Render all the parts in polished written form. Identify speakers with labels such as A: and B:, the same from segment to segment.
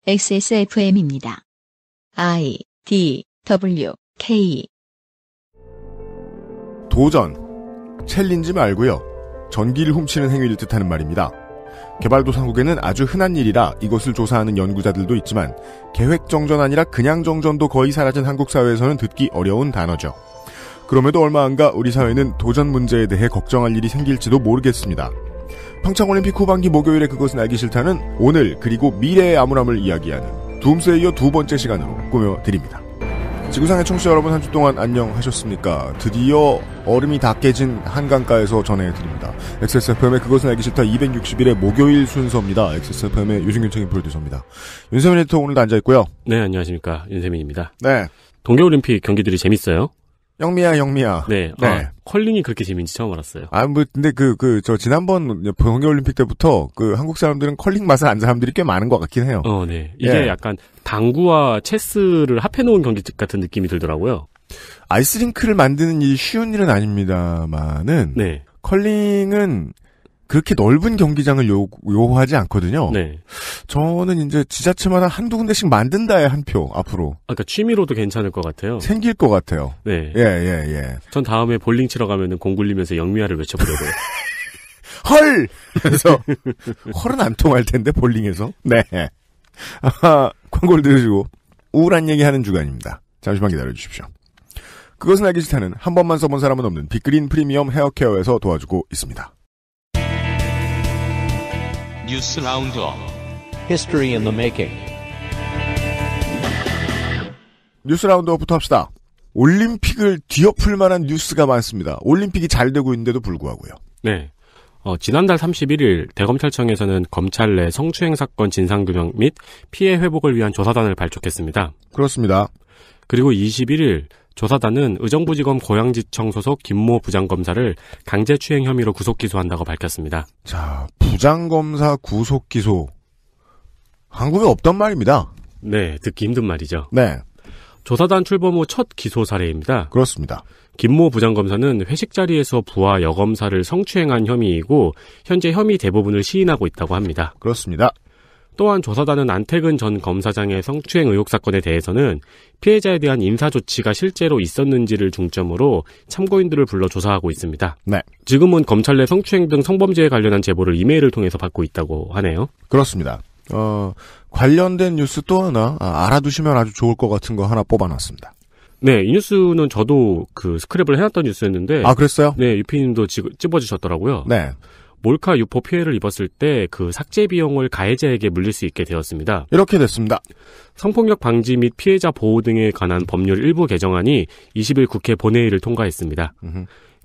A: XSFM입니다. I, D, W, K.
B: 도전, 챌린지 말고요. 전기를 훔치는 행위를 뜻하는 말입니다. 개발도상국에는 아주 흔한 일이라 이것을 조사하는 연구자들도 있지만 계획정전 아니라 그냥 정전도 거의 사라진 한국 사회에서는 듣기 어려운 단어죠. 그럼에도 얼마 안가 우리 사회는 도전 문제에 대해 걱정할 일이 생길지도 모르겠습니다. 평창올림픽 후반기 목요일에 그것은 알기 싫다는 오늘 그리고 미래의 암울함을 이야기하는 둠스에 이어 두 번째 시간으로 꾸며드립니다. 지구상의 청취자 여러분 한 주 동안 안녕하셨습니까? 드디어 얼음이 다 깨진 한강가에서 전해드립니다. XSFM의 그것은 알기 싫다 261의 목요일 순서입니다. XSFM의 유승균 프로듀서입니다. 윤세민 에디터 오늘도 앉아있고요.
C: 네, 안녕하십니까. 윤세민입니다.
B: 네.
C: 동계올림픽 경기들이 재밌어요?
B: 영미야.
C: 네.
B: 네.
C: 컬링이 그렇게 재밌는지 처음 알았어요.
B: 근데 저 지난번 동계올림픽 때부터 한국 사람들은 컬링 맛을 안 사람들이 꽤 많은 것 같긴 해요.
C: 네. 이게 약간 당구와 체스를 합해놓은 경기 같은 느낌이 들더라고요.
B: 아이스링크를 만드는 일이 쉬운 일은 아닙니다만은.
C: 네.
B: 컬링은 그렇게 넓은 경기장을 요구하지 않거든요.
C: 네.
B: 저는 이제 지자체마다 한두 군데씩 만든다에 한 표, 앞으로.
C: 그러니까 취미로도 괜찮을 것 같아요.
B: 생길 것 같아요.
C: 네.
B: 예.
C: 전 다음에 볼링 치러 가면은 공 굴리면서 영미야를 외쳐보려고요.
B: 헐! 그래서, 헐은 안 통할 텐데, 볼링에서. 네. 광고를 들으시고, 우울한 얘기 하는 주간입니다. 잠시만 기다려주십시오. 그것은 알기 싫다는 한 번만 써본 사람은 없는 빅그린 프리미엄 헤어케어에서 도와주고 있습니다.
D: 뉴스 라운드업
E: History in the making.
B: 뉴스 라운드업부터 합시다. 올림픽을 뒤엎을 만한 뉴스가 많습니다. 올림픽이 잘 되고 있는데도 불구하고요.
C: 네. 지난달 31일 대검찰청에서는 검찰 내 성추행 사건 진상규명 및 피해 회복을 위한 조사단을 발족했습니다.
B: 그렇습니다.
C: 그리고 21일 조사단은 의정부지검 고양지청 소속 김모 부장검사를 강제추행 혐의로 구속기소한다고 밝혔습니다.
B: 자, 부장검사 구속기소. 한국에 없단 말입니다.
C: 네, 듣기 힘든 말이죠.
B: 네.
C: 조사단 출범 후 첫 기소 사례입니다.
B: 그렇습니다.
C: 김모 부장검사는 회식 자리에서 부하 여검사를 성추행한 혐의이고 현재 혐의 대부분을 시인하고 있다고 합니다.
B: 그렇습니다.
C: 또한 조사단은 안태근 전 검사장의 성추행 의혹 사건에 대해서는 피해자에 대한 인사조치가 실제로 있었는지를 중점으로 참고인들을 불러 조사하고 있습니다.
B: 네.
C: 지금은 검찰 내 성추행 등 성범죄에 관련한 제보를 이메일을 통해서 받고 있다고 하네요.
B: 그렇습니다. 관련된 뉴스 또 하나 알아두시면 아주 좋을 것 같은 거 하나 뽑아놨습니다.
C: 네, 이 뉴스는 저도 스크랩을 해놨던 뉴스였는데.
B: 아, 그랬어요?
C: 네, 유피님도 찝어주셨더라고요.
B: 네.
C: 몰카 유포 피해를 입었을 때 삭제 비용을 가해자에게 물릴 수 있게 되었습니다.
B: 이렇게 됐습니다.
C: 성폭력 방지 및 피해자 보호 등에 관한 법률 일부 개정안이 20일 국회 본회의를 통과했습니다.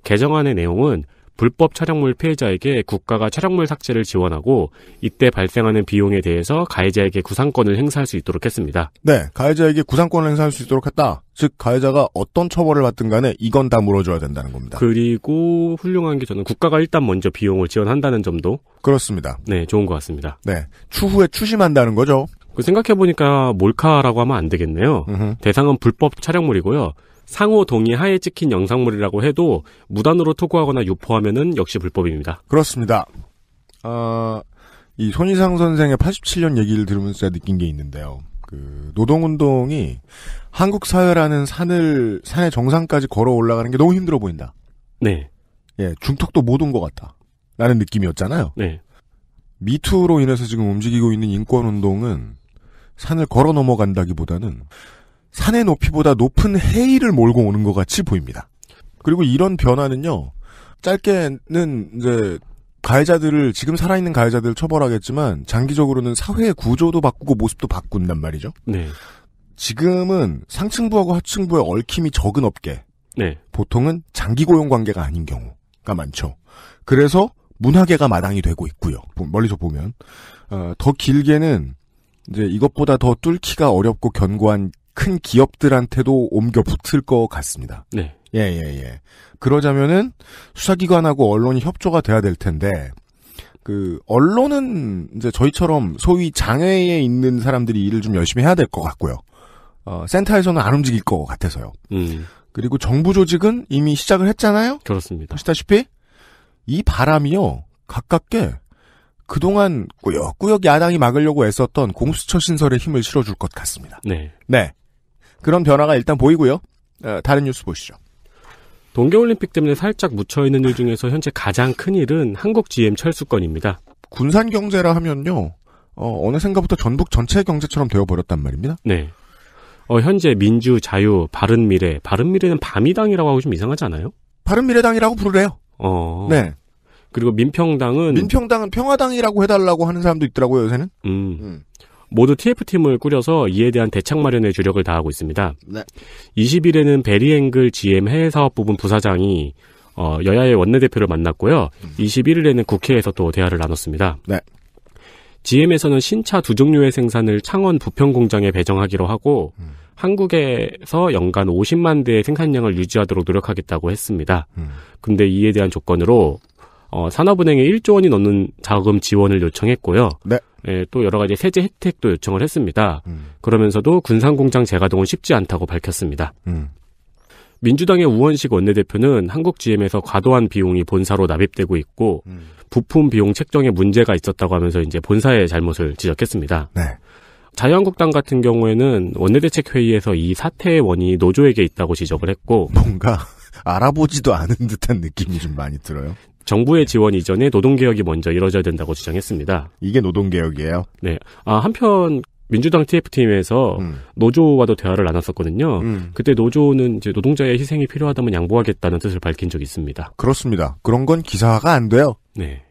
C: 개정안의 내용은 불법 촬영물 피해자에게 국가가 촬영물 삭제를 지원하고 이때 발생하는 비용에 대해서 가해자에게 구상권을 행사할 수 있도록 했습니다.
B: 네, 가해자에게 구상권을 행사할 수 있도록 했다. 즉 가해자가 어떤 처벌을 받든 간에 이건 다 물어줘야 된다는 겁니다.
C: 그리고 훌륭한 게 저는 국가가 일단 먼저 비용을 지원한다는 점도
B: 그렇습니다.
C: 네, 좋은 것 같습니다.
B: 네, 추후에 추심한다는 거죠.
C: 생각해보니까 몰카라고 하면 안 되겠네요. 대상은 불법 촬영물이고요. 상호 동의 하에 찍힌 영상물이라고 해도 무단으로 투고하거나 유포하면은 역시 불법입니다.
B: 그렇습니다. 이 손희상 선생의 87년 얘기를 들으면서 제가 느낀 게 있는데요. 노동운동이 한국 사회라는 산의 정상까지 걸어 올라가는 게 너무 힘들어 보인다.
C: 네.
B: 예, 중턱도 못 온 것 같다. 라는 느낌이었잖아요.
C: 네.
B: 미투로 인해서 지금 움직이고 있는 인권운동은 산을 걸어 넘어간다기보다는 산의 높이보다 높은 해일을 몰고 오는 것 같이 보입니다. 그리고 이런 변화는요, 짧게는 이제 지금 살아있는 가해자들을 처벌하겠지만 장기적으로는 사회의 구조도 바꾸고 모습도 바꾼단 말이죠.
C: 네.
B: 지금은 상층부하고 하층부의 얽힘이 적은 업계.
C: 네.
B: 보통은 장기 고용 관계가 아닌 경우가 많죠. 그래서 문화계가 마당이 되고 있고요. 멀리서 보면 더 길게는 이제 이것보다 더 뚫기가 어렵고 견고한 큰 기업들한테도 옮겨 붙을 것 같습니다.
C: 네.
B: 예. 그러자면은 수사기관하고 언론이 협조가 돼야 될 텐데, 언론은 이제 저희처럼 소위 장외에 있는 사람들이 일을 좀 열심히 해야 될 것 같고요. 센터에서는 안 움직일 것 같아서요. 그리고 정부 조직은 이미 시작을 했잖아요?
C: 그렇습니다.
B: 보시다시피, 이 바람이요, 가깝게 그동안 꾸역꾸역 야당이 막으려고 애썼던 공수처 신설에 힘을 실어줄 것 같습니다.
C: 네.
B: 네. 그런 변화가 일단 보이고요. 다른 뉴스 보시죠.
C: 동계올림픽 때문에 살짝 묻혀있는 일 중에서 현재 가장 큰 일은 한국 GM 철수 건입니다.
B: 군산 경제라 하면요. 어느샌가부터 전북 전체 경제처럼 되어버렸단 말입니다.
C: 네. 현재 민주, 자유, 바른미래는 바미당이라고 하고 좀 이상하지 않아요?
B: 바른미래당이라고 부르래요. 네.
C: 그리고 민평당은
B: 평화당이라고 해달라고 하는 사람도 있더라고요, 요새는.
C: 모두 TF팀을 꾸려서 이에 대한 대책 마련에 주력을 다하고 있습니다.
B: 네.
C: 20일에는 베리앵글 GM 해외사업부분 부사장이 여야의 원내대표를 만났고요. 21일에는 국회에서 또 대화를 나눴습니다.
B: 네.
C: GM에서는 신차 두 종류의 생산을 창원 부평공장에 배정하기로 하고 한국에서 연간 50만 대의 생산량을 유지하도록 노력하겠다고 했습니다. 근데 이에 대한 조건으로 산업은행에 1조 원이 넘는 자금 지원을 요청했고요.
B: 네.
C: 예, 또 여러 가지 세제 혜택도 요청을 했습니다. 그러면서도 군산공장 재가동은 쉽지 않다고 밝혔습니다. 민주당의 우원식 원내대표는 한국 GM에서 과도한 비용이 본사로 납입되고 있고 부품 비용 책정에 문제가 있었다고 하면서 이제 본사의 잘못을 지적했습니다.
B: 네.
C: 자유한국당 같은 경우에는 원내대책회의에서 이 사태의 원인이 노조에게 있다고 지적을 했고
B: 뭔가 알아보지도 않은 듯한 느낌이 좀 많이 들어요.
C: 정부의 지원 이전에 노동개혁이 먼저 이뤄져야 된다고 주장했습니다.
B: 이게 노동개혁이에요?
C: 네. 한편 민주당 TF팀에서 노조와도 대화를 나눴었거든요. 그때 노조는 이제 노동자의 희생이 필요하다면 양보하겠다는 뜻을 밝힌 적이 있습니다.
B: 그렇습니다. 그런 건 기사화가 안 돼요.
C: 네.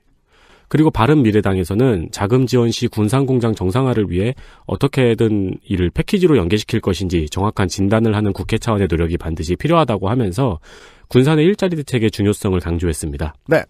C: 그리고 바른미래당에서는 자금 지원 시 군산공장 정상화를 위해 어떻게든 이를 패키지로 연계시킬 것인지 정확한 진단을 하는 국회 차원의 노력이 반드시 필요하다고 하면서 군산의 일자리 대책의 중요성을 강조했습니다.
B: 네.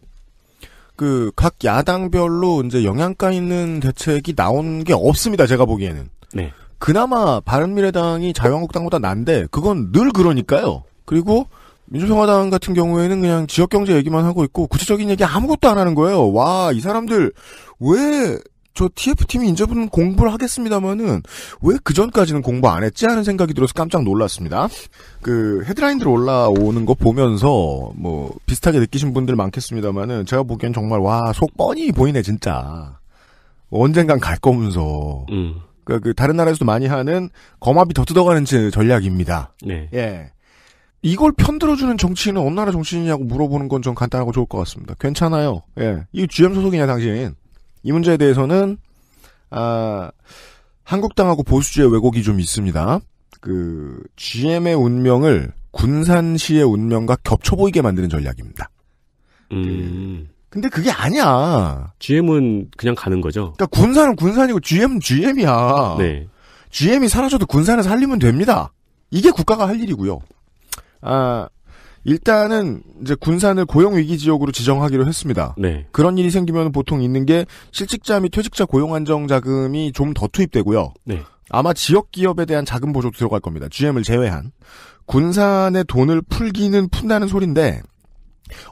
B: 각 야당별로 이제 영양가 있는 대책이 나온 게 없습니다. 제가 보기에는.
C: 네.
B: 그나마 바른미래당이 자유한국당보다 난데 그건 늘 그러니까요. 그리고 민주평화당 같은 경우에는 그냥 지역경제 얘기만 하고 있고 구체적인 얘기 아무것도 안 하는 거예요. 와, 이 사람들 왜 저 TF팀이 이제부터는 공부를 하겠습니다마는 왜 그전까지는 공부 안 했지 하는 생각이 들어서 깜짝 놀랐습니다. 헤드라인들 올라오는 거 보면서 뭐 비슷하게 느끼신 분들 많겠습니다마는 제가 보기엔 정말 와, 속 뻔히 보이네 진짜. 언젠간 갈 거면서. 다른 나라에서도 많이 하는 거마비 더 뜯어가는 전략입니다.
C: 네.
B: 예. 이걸 편들어주는 정치인은 어느 나라 정치인이냐고 물어보는 건 좀 간단하고 좋을 것 같습니다. 괜찮아요. 예. 이 GM 소속이냐 당신. 이 문제에 대해서는 한국당하고 보수주의 왜곡이 좀 있습니다. GM의 운명을 군산시의 운명과 겹쳐 보이게 만드는 전략입니다. 근데 그게 아니야.
C: GM은 그냥 가는 거죠.
B: 그러니까 군산은 군산이고 GM은 GM이야.
C: 네.
B: GM이 사라져도 군산을 살리면 됩니다. 이게 국가가 할 일이고요. 일단은 이제 군산을 고용위기 지역으로 지정하기로 했습니다.
C: 네.
B: 그런 일이 생기면 보통 있는 게 실직자 및 퇴직자 고용안정자금이 좀 더 투입되고요.
C: 네.
B: 아마 지역 기업에 대한 자금 보조도 들어갈 겁니다. GM을 제외한. 군산에 돈을 풀기는 푼다는 소린데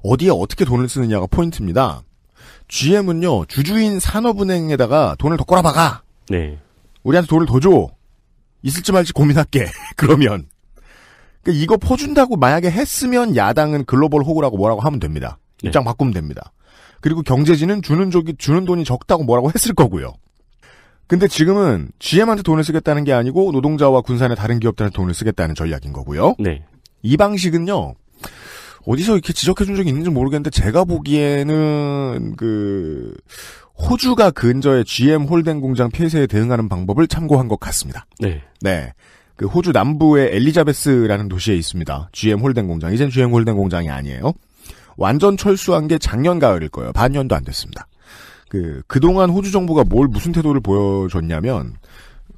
B: 어디에 어떻게 돈을 쓰느냐가 포인트입니다. GM은요. 주주인 산업은행에다가 돈을 더 꼬라박아.
C: 네.
B: 우리한테 돈을 더 줘. 있을지 말지 고민할게. 그러면. 이거 퍼준다고 만약에 했으면 야당은 글로벌 호구라고 뭐라고 하면 됩니다.
C: 네.
B: 입장 바꾸면 됩니다. 그리고 경제진은 주는 돈이 적다고 뭐라고 했을 거고요. 근데 지금은 GM한테 돈을 쓰겠다는 게 아니고 노동자와 군산의 다른 기업들한테 돈을 쓰겠다는 전략인 거고요.
C: 네.
B: 이 방식은요. 어디서 이렇게 지적해준 적이 있는지 모르겠는데 제가 보기에는 호주가 근저에 GM 홀덴 공장 폐쇄에 대응하는 방법을 참고한 것 같습니다.
C: 네.
B: 네. 호주 남부의 엘리자베스라는 도시에 있습니다. GM 홀덴 공장. 이젠 GM 홀덴 공장이 아니에요. 완전 철수한 게 작년 가을일 거예요. 반년도 안 됐습니다. 그동안 호주 정부가 무슨 태도를 보여줬냐면,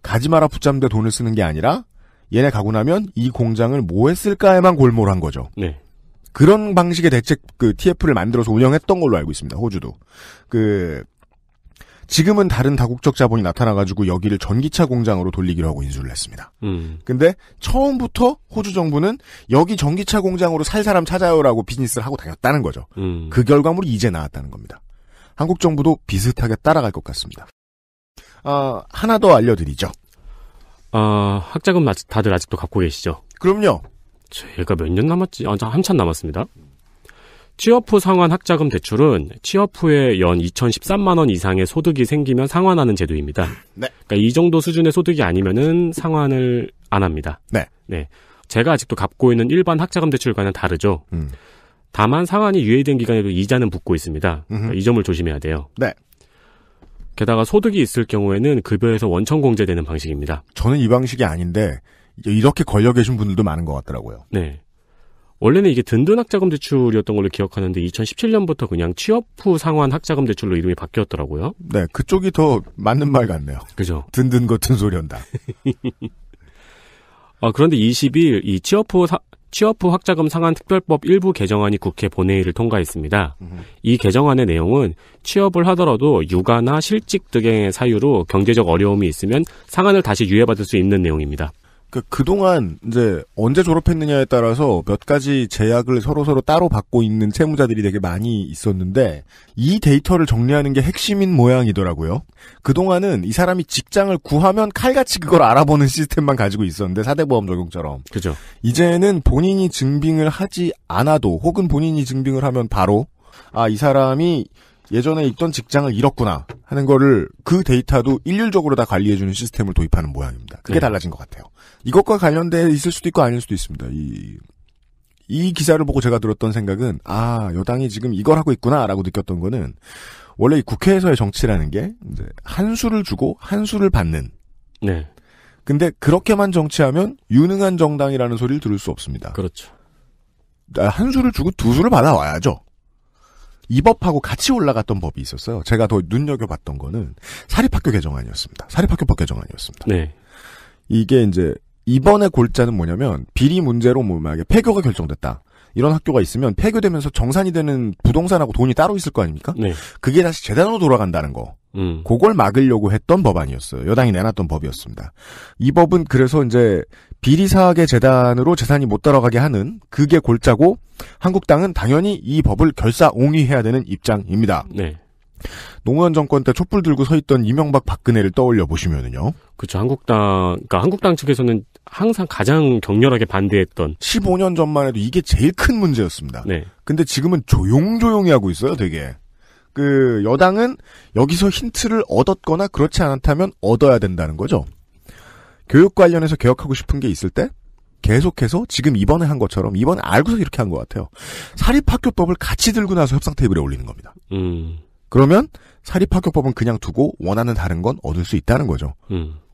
B: 가지 마라 붙잡는데 돈을 쓰는 게 아니라, 얘네 가고 나면 이 공장을 뭐 했을까에만 골몰한 거죠.
C: 네.
B: 그런 방식의 대책, TF를 만들어서 운영했던 걸로 알고 있습니다. 호주도. 지금은 다른 다국적 자본이 나타나가지고 여기를 전기차 공장으로 돌리기로 하고 인수를 했습니다. 근데 처음부터 호주 정부는 여기 전기차 공장으로 살 사람 찾아요라고 비즈니스를 하고 다녔다는 거죠. 그 결과물이 이제 나왔다는 겁니다. 한국 정부도 비슷하게 따라갈 것 같습니다. 하나 더 알려드리죠.
C: 학자금 다들 아직도 갖고 계시죠?
B: 그럼요.
C: 제가 몇 년 남았지? 한참 남았습니다. 취업 후 상환 학자금 대출은 취업 후에 연 2,013만 원 이상의 소득이 생기면 상환하는 제도입니다.
B: 네.
C: 그러니까 이 정도 수준의 소득이 아니면은 상환을 안 합니다.
B: 네.
C: 네. 제가 아직도 갚고 있는 일반 학자금 대출과는 다르죠. 다만 상환이 유예된 기간에도 이자는 붙고 있습니다. 그러니까 이 점을 조심해야 돼요.
B: 네.
C: 게다가 소득이 있을 경우에는 급여에서 원천 공제되는 방식입니다.
B: 저는 이 방식이 아닌데 이렇게 걸려 계신 분들도 많은 것 같더라고요.
C: 네. 원래는 이게 든든 학자금 대출이었던 걸로 기억하는데 2017년부터 그냥 취업 후 상환 학자금 대출로 이름이 바뀌었더라고요.
B: 네, 그쪽이 더 맞는 말 같네요.
C: 그죠.
B: 든든 같은 소리 한다.
C: 그런데 20일 이 취업 후 학자금 상환 특별법 일부 개정안이 국회 본회의를 통과했습니다. 이 개정안의 내용은 취업을 하더라도 육아나 실직 등의 사유로 경제적 어려움이 있으면 상환을 다시 유예받을 수 있는 내용입니다.
B: 그동안 이제 언제 졸업했느냐에 따라서 몇 가지 제약을 서로 따로 받고 있는 채무자들이 되게 많이 있었는데 이 데이터를 정리하는 게 핵심인 모양이더라고요. 그동안은 이 사람이 직장을 구하면 칼같이 그걸 알아보는 시스템만 가지고 있었는데 4대 보험 적용처럼.
C: 그죠.
B: 이제는 본인이 증빙을 하지 않아도 혹은 본인이 증빙을 하면 바로 이 사람이 예전에 있던 직장을 잃었구나 하는 거를 그 데이터도 일률적으로 다 관리해주는 시스템을 도입하는 모양입니다. 그게 달라진 것 같아요. 이것과 관련돼 있을 수도 있고 아닐 수도 있습니다. 이 기사를 보고 제가 들었던 생각은 여당이 지금 이걸 하고 있구나라고 느꼈던 거는 원래 이 국회에서의 정치라는 게 이제 한 수를 주고 한 수를 받는.
C: 네.
B: 근데 그렇게만 정치하면 유능한 정당이라는 소리를 들을 수 없습니다.
C: 그렇죠.
B: 한 수를 주고 두 수를 받아와야죠. 이 법하고 같이 올라갔던 법이 있었어요. 제가 더 눈여겨봤던 거는 사립학교 개정안이었습니다. 사립학교법 개정안이었습니다.
C: 네.
B: 이게 이제 이번에 골자는 뭐냐면 비리 문제로 만약에 폐교가 결정됐다. 이런 학교가 있으면 폐교되면서 정산이 되는 부동산하고 돈이 따로 있을 거 아닙니까?
C: 네.
B: 그게 다시 재단으로 돌아간다는 거. 그걸 막으려고 했던 법안이었어요. 여당이 내놨던 법이었습니다. 이 법은 그래서 이제 비리사학의 재단으로 재산이 못 들어가게 하는 그게 골자고 한국당은 당연히 이 법을 결사옹위해야 되는 입장입니다.
C: 네.
B: 노무현 정권 때 촛불 들고 서 있던 이명박 박근혜를 떠올려 보시면은요.
C: 그렇죠. 한국당 측에서는 항상 가장 격렬하게 반대했던
B: 15년 전만 해도 이게 제일 큰 문제였습니다.
C: 네.
B: 근데 지금은 조용조용히 하고 있어요, 되게. 여당은 여기서 힌트를 얻었거나 그렇지 않다면 얻어야 된다는 거죠. 교육 관련해서 개혁하고 싶은 게 있을 때 계속해서 지금 이번에 한 것처럼 이번에 알고서 이렇게 한 것 같아요. 사립학교법을 같이 들고 나서 협상 테이블에 올리는 겁니다. 그러면 사립학교법은 그냥 두고 원하는 다른 건 얻을 수 있다는 거죠.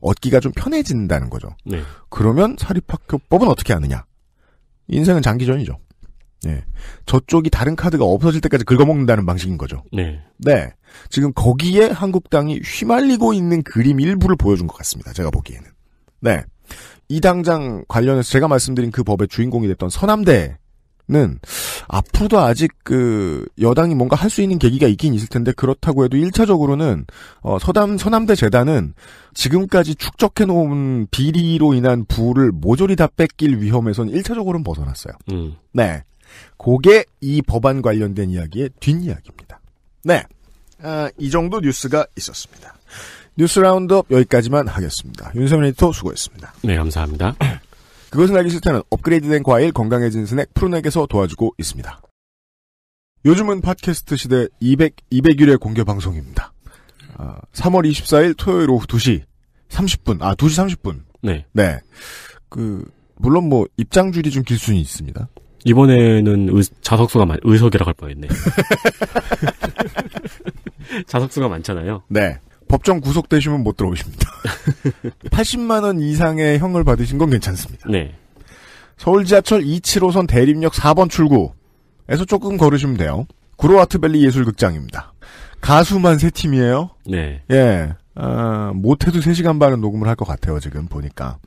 B: 얻기가 좀 편해진다는 거죠.
C: 네.
B: 그러면 사립학교법은 어떻게 하느냐. 인생은 장기전이죠. 네. 저쪽이 다른 카드가 없어질 때까지 긁어먹는다는 방식인 거죠.
C: 네.
B: 네. 지금 거기에 한국당이 휘말리고 있는 그림 일부를 보여준 것 같습니다. 제가 보기에는. 네. 이 당장 관련해서 제가 말씀드린 그 법의 주인공이 됐던 서남대는 앞으로도 아직 여당이 뭔가 할 수 있는 계기가 있긴 있을 텐데 그렇다고 해도 1차적으로는 서남대 재단은 지금까지 축적해놓은 비리로 인한 부를 모조리 다 뺏길 위험에선 1차적으로는 벗어났어요. 네. 그게 이 법안 관련된 이야기의 뒷이야기입니다. 네. 이 정도 뉴스가 있었습니다. 뉴스 라운드업 여기까지만 하겠습니다. 윤세민 에디터 수고했습니다.
C: 네, 감사합니다.
B: 그것은 알기 싫다는 업그레이드된 과일 건강해진 스낵 푸른에게서 도와주고 있습니다. 요즘은 팟캐스트 시대 200일의 공개 방송입니다. 3월 24일 토요일 오후 2시 30분. 2시 30분.
C: 네.
B: 네. 물론 입장 줄이 좀 길 수는 있습니다.
C: 이번에는 자석수가 의석이라고 할 뻔했네. 자석수가 많잖아요.
B: 네. 법정 구속되시면 못 들어오십니다. 80만 원 이상의 형을 받으신 건 괜찮습니다.
C: 네.
B: 서울 지하철 27호선 대림역 4번 출구에서 조금 걸으시면 돼요. 구로아트밸리 예술극장입니다. 가수만 3팀이에요.
C: 네.
B: 예. 못해도 3시간 반은 녹음을 할 것 같아요, 지금 보니까.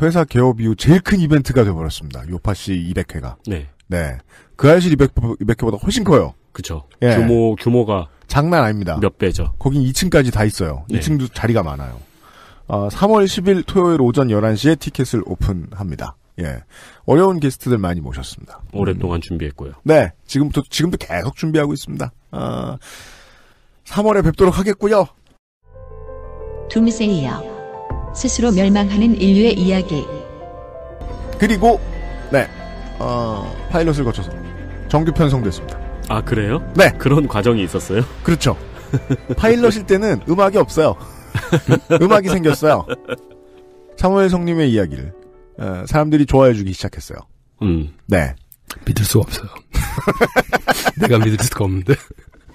B: 회사 개업 이후 제일 큰 이벤트가 돼버렸습니다. 요파시 200회가.
C: 네.
B: 네. 그 알실 200회보다 훨씬 커요.
C: 그쵸.
B: 예.
C: 규모가.
B: 장난 아닙니다.
C: 몇 배죠.
B: 거긴 2층까지 다 있어요.
C: 네.
B: 2층도 자리가 많아요. 3월 10일 토요일 오전 11시에 티켓을 오픈합니다. 예. 어려운 게스트들 많이 모셨습니다.
C: 오랫동안 준비했고요.
B: 네. 지금도 계속 준비하고 있습니다. 3월에 뵙도록 하겠고요.
A: 둠세이어. 스스로 멸망하는 인류의 이야기.
B: 그리고, 네. 파일럿을 거쳐서 정규 편성됐습니다.
C: 아, 그래요?
B: 네.
C: 그런 과정이 있었어요?
B: 그렇죠. 파일럿일 때는 음악이 없어요. 음악이 생겼어요. 사무엘 성님의 이야기를 사람들이 좋아해주기 시작했어요. 네.
F: 믿을 수가 없어요. 내가 믿을 수가 없는데.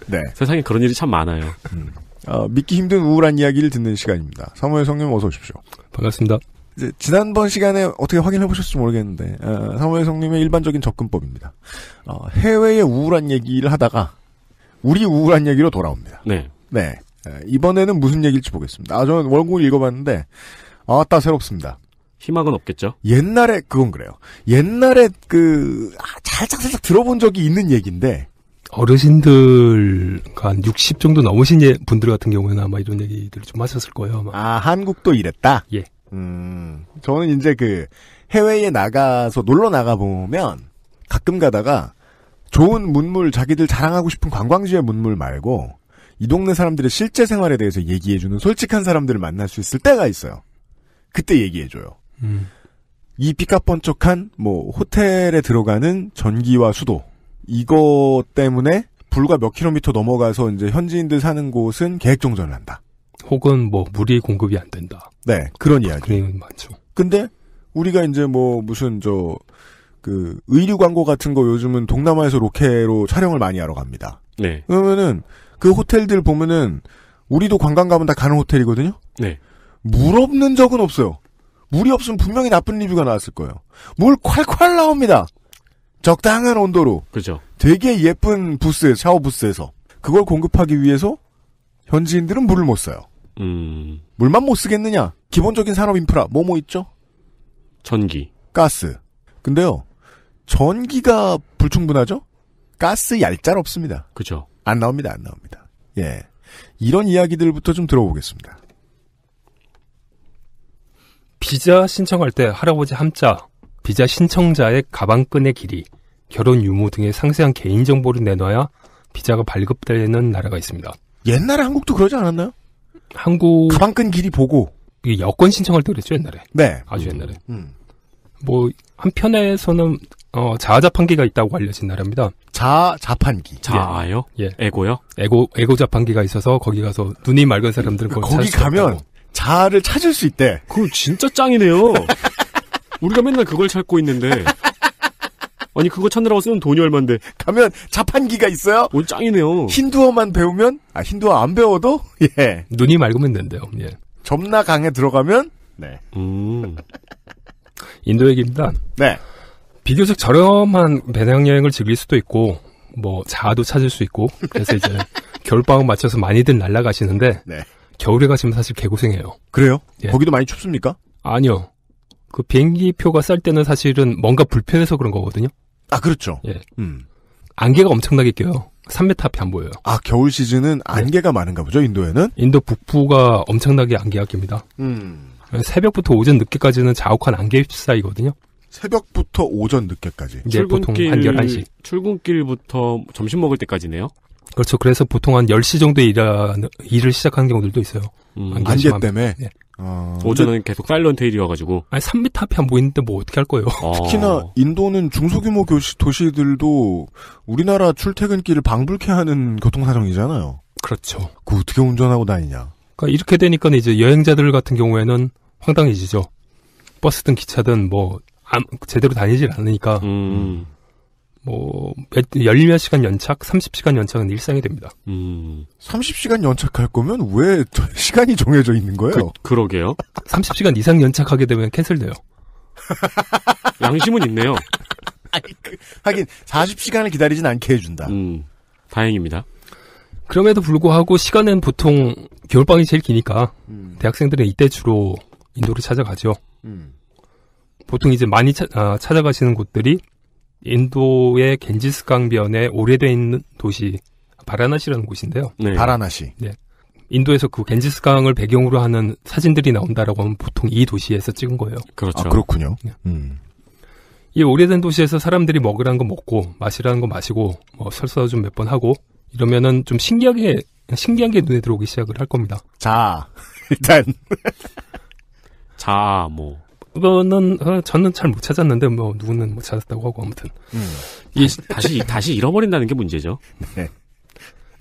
B: 네.
C: 세상에 그런 일이 참 많아요.
B: 믿기 힘든 우울한 이야기를 듣는 시간입니다. 사무엘 성님 어서 오십시오.
F: 반갑습니다.
B: 이제 지난번 시간에 어떻게 확인해 보셨을지 모르겠는데 사무엘 성님의 일반적인 접근법입니다. 해외의 우울한 얘기를 하다가 우리 우울한 얘기로 돌아옵니다.
C: 네.
B: 네. 이번에는 무슨 얘기일지 보겠습니다. 저는 원고를 읽어봤는데 아따 새롭습니다.
C: 희망은 없겠죠?
B: 옛날에 그건 그래요. 옛날에 살짝 들어본 적이 있는 얘기인데
F: 어르신들과 한 60 정도 넘으신 분들 같은 경우에는 아마 이런 얘기들을 좀 하셨을 거예요. 아마.
B: 한국도 이랬다?
F: 예.
B: 저는 이제 해외에 나가서 놀러 나가보면 가끔 가다가 좋은 문물, 자기들 자랑하고 싶은 관광지의 문물 말고 이 동네 사람들의 실제 생활에 대해서 얘기해주는 솔직한 사람들을 만날 수 있을 때가 있어요. 그때 얘기해줘요. 이 삐까뻔쩍한 호텔에 들어가는 전기와 수도 이거 때문에 불과 몇 킬로미터 넘어가서 이제 현지인들 사는 곳은 계획정전을 한다.
F: 혹은 물이 공급이 안 된다.
B: 네, 그런 이야기.
F: 그런 많죠.
B: 근데 우리가 이제 무슨 의류 광고 같은 거 요즘은 동남아에서 로케로 촬영을 많이 하러 갑니다.
C: 네.
B: 그러면은 그 호텔들 보면은 우리도 관광 가면 다 가는 호텔이거든요.
C: 네.
B: 물 없는 적은 없어요. 물이 없으면 분명히 나쁜 리뷰가 나왔을 거예요. 물 콸콸 나옵니다. 적당한 온도로.
C: 그죠.
B: 되게 예쁜 부스에서, 샤워 부스에서. 그걸 공급하기 위해서 현지인들은 물을 못 써요. 물만 못 쓰겠느냐? 기본적인 산업 인프라 뭐 있죠?
C: 전기.
B: 가스. 근데요. 전기가 불충분하죠? 가스 얄짤없습니다.
C: 그죠.
B: 안 나옵니다. 예. 이런 이야기들부터 좀 들어보겠습니다.
F: 비자 신청할 때 할아버지 함자, 비자 신청자의 가방끈의 길이, 결혼 유무 등의 상세한 개인정보를 내놔야 비자가 발급되는 나라가 있습니다.
B: 옛날에 한국도 그러지 않았나요?
F: 한국
B: 가방끈 길이 보고
F: 여권 신청할 때 그랬죠, 옛날에.
B: 네.
F: 아주 옛날에. 한편에서는 자아자판기가 있다고 알려진 나라입니다.
B: 자판기.
C: 자아요?
F: 예.
C: 에고요?
F: 에고 자판기가 있어서 거기 가서 눈이 맑은 사람들은
B: 거기 가면 자아를 찾을 수 있대.
C: 그거 진짜 짱이네요. 우리가 맨날 그걸 찾고 있는데. 아니 그거 찾느라고 쓰는 돈이 얼만데.
B: 가면 자판기가 있어요.
C: 오 짱이네요.
B: 힌두어만 배우면 힌두어 안 배워도 예.
F: 눈이 맑으면 된대요. 예.
B: 점나 강에 들어가면 네.
F: 인도 얘기입니다.
B: 네.
F: 비교적 저렴한 배낭여행을 즐길 수도 있고 자아도 찾을 수 있고 그래서 이제 겨울방학 맞춰서 많이들 날아가시는데
B: 네.
F: 겨울에 가시면 사실 개고생해요.
B: 그래요?
F: 예.
B: 거기도 많이 춥습니까?
F: 아니요. 그 비행기표가 쌀 때는 사실은 뭔가 불편해서 그런 거거든요.
B: 아, 그렇죠.
F: 예. 안개가 엄청나게 껴요. 3m 앞이 안 보여요.
B: 아, 겨울 시즌은 안개가 많은가 보죠, 인도에는?
F: 인도 북부가 엄청나게 안개가 낍니다. 새벽부터 오전 늦게까지는 자욱한 안개 휩싸이거든요.
B: 새벽부터 오전 늦게까지.
F: 이제 보통 한 11시.
C: 출근길부터 점심 먹을 때까지네요.
F: 그렇죠. 그래서 보통 한 10시 정도에 일을 시작하는 경우들도 있어요.
B: 안개 때문에?
F: 네.
C: 오전은 계속 사일런테일이어가지고.
F: 아니, 3m 앞이 안 보이는데 어떻게 할 거예요?
B: 특히나 인도는 중소규모 도시들도 우리나라 출퇴근길을 방불케 하는 교통사정이잖아요.
F: 그렇죠.
B: 그거 어떻게 운전하고 다니냐.
F: 그러니까 이렇게 되니까 이제 여행자들 같은 경우에는 황당해지죠. 버스든 기차든 제대로 다니질 않으니까. 10몇 시간 연착, 30시간 연착은 일상이 됩니다.
B: 30시간 연착할 거면 왜 시간이 정해져 있는 거예요?
C: 그러게요.
F: 30시간 이상 연착하게 되면 캔슬돼요.
C: 양심은 있네요.
B: 하긴 40시간을 기다리진 않게 해준다.
C: 다행입니다.
F: 그럼에도 불구하고 시간은 보통 겨울방학이 제일 기니까 대학생들은 이때 주로 인도를 찾아가죠. 보통 이제 많이 찾아가시는 곳들이 인도의 겐지스 강변에 오래돼 있는 도시 바라나시라는 곳인데요.
B: 네. 바라나시.
F: 네. 인도에서 그 겐지스 강을 배경으로 하는 사진들이 나온다라고 하면 보통 이 도시에서 찍은 거예요.
B: 그렇죠. 아, 그렇군요.
F: 네. 이 오래된 도시에서 사람들이 먹으라는 거 먹고 마시라는 거 마시고 설사 좀 몇 번 하고 이러면은 좀 신기한 게 눈에 들어오기 시작을 할 겁니다.
B: 자, 일단
F: 거는 저는 잘 못 찾았는데 뭐 누구는 못 찾았다고 하고 아무튼
C: 다시 잃어버린다는 게 문제죠.
B: 네.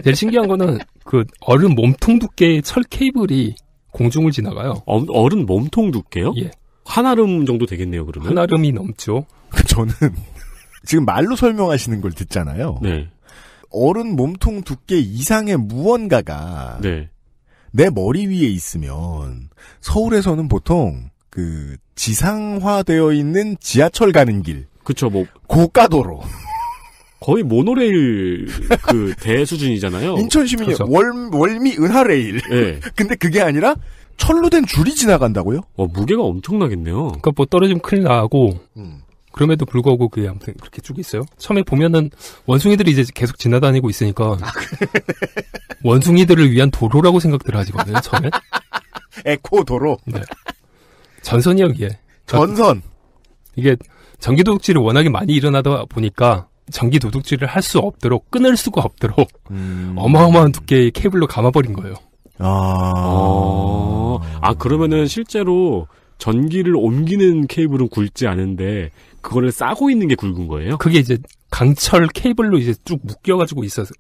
F: 제일 신기한 거는 그 어른 몸통 두께의 철 케이블이 공중을 지나가요.
C: 어른 몸통 두께요?
F: 예.
C: 한아름 정도 되겠네요, 그러면.
F: 한아름이 넘죠.
B: 저는 지금 말로 설명하시는 걸 듣잖아요.
C: 네.
B: 어른 몸통 두께 이상의 무언가가
C: 네.
B: 내 머리 위에 있으면 서울에서는 보통 그 지상화되어 있는 지하철 가는 길.
C: 그쵸, 뭐.
B: 고가도로.
C: 거의 모노레일 그 대수준이잖아요.
B: 인천 시민이
F: 그렇죠.
B: 월미 은하레일.
C: 네.
B: 근데 그게 아니라 철로 된 줄이 지나간다고요?
C: 무게가 엄청나겠네요.
F: 그러니까 뭐 떨어지면 큰일 나고 그럼에도 불구하고 그게 아무튼 그렇게 쭉 있어요. 처음에 보면은 원숭이들이 이제 계속 지나다니고 있으니까 원숭이들을 위한 도로라고 생각들 하시거든요. 처음에.
B: 에코 도로.
F: 네. 전선이요, 이게.
B: 전선.
F: 이게 전기 도둑질이 워낙에 많이 일어나다 보니까 전기 도둑질을 할 수 없도록 끊을 수가 없도록 어마어마한 두께의 케이블로 감아버린 거예요.
C: 그러면은 실제로 전기를 옮기는 케이블은 굵지 않은데 그거를 싸고 있는 게 굵은 거예요?
F: 그게 이제 강철 케이블로 이제 쭉 묶여가지고 있어서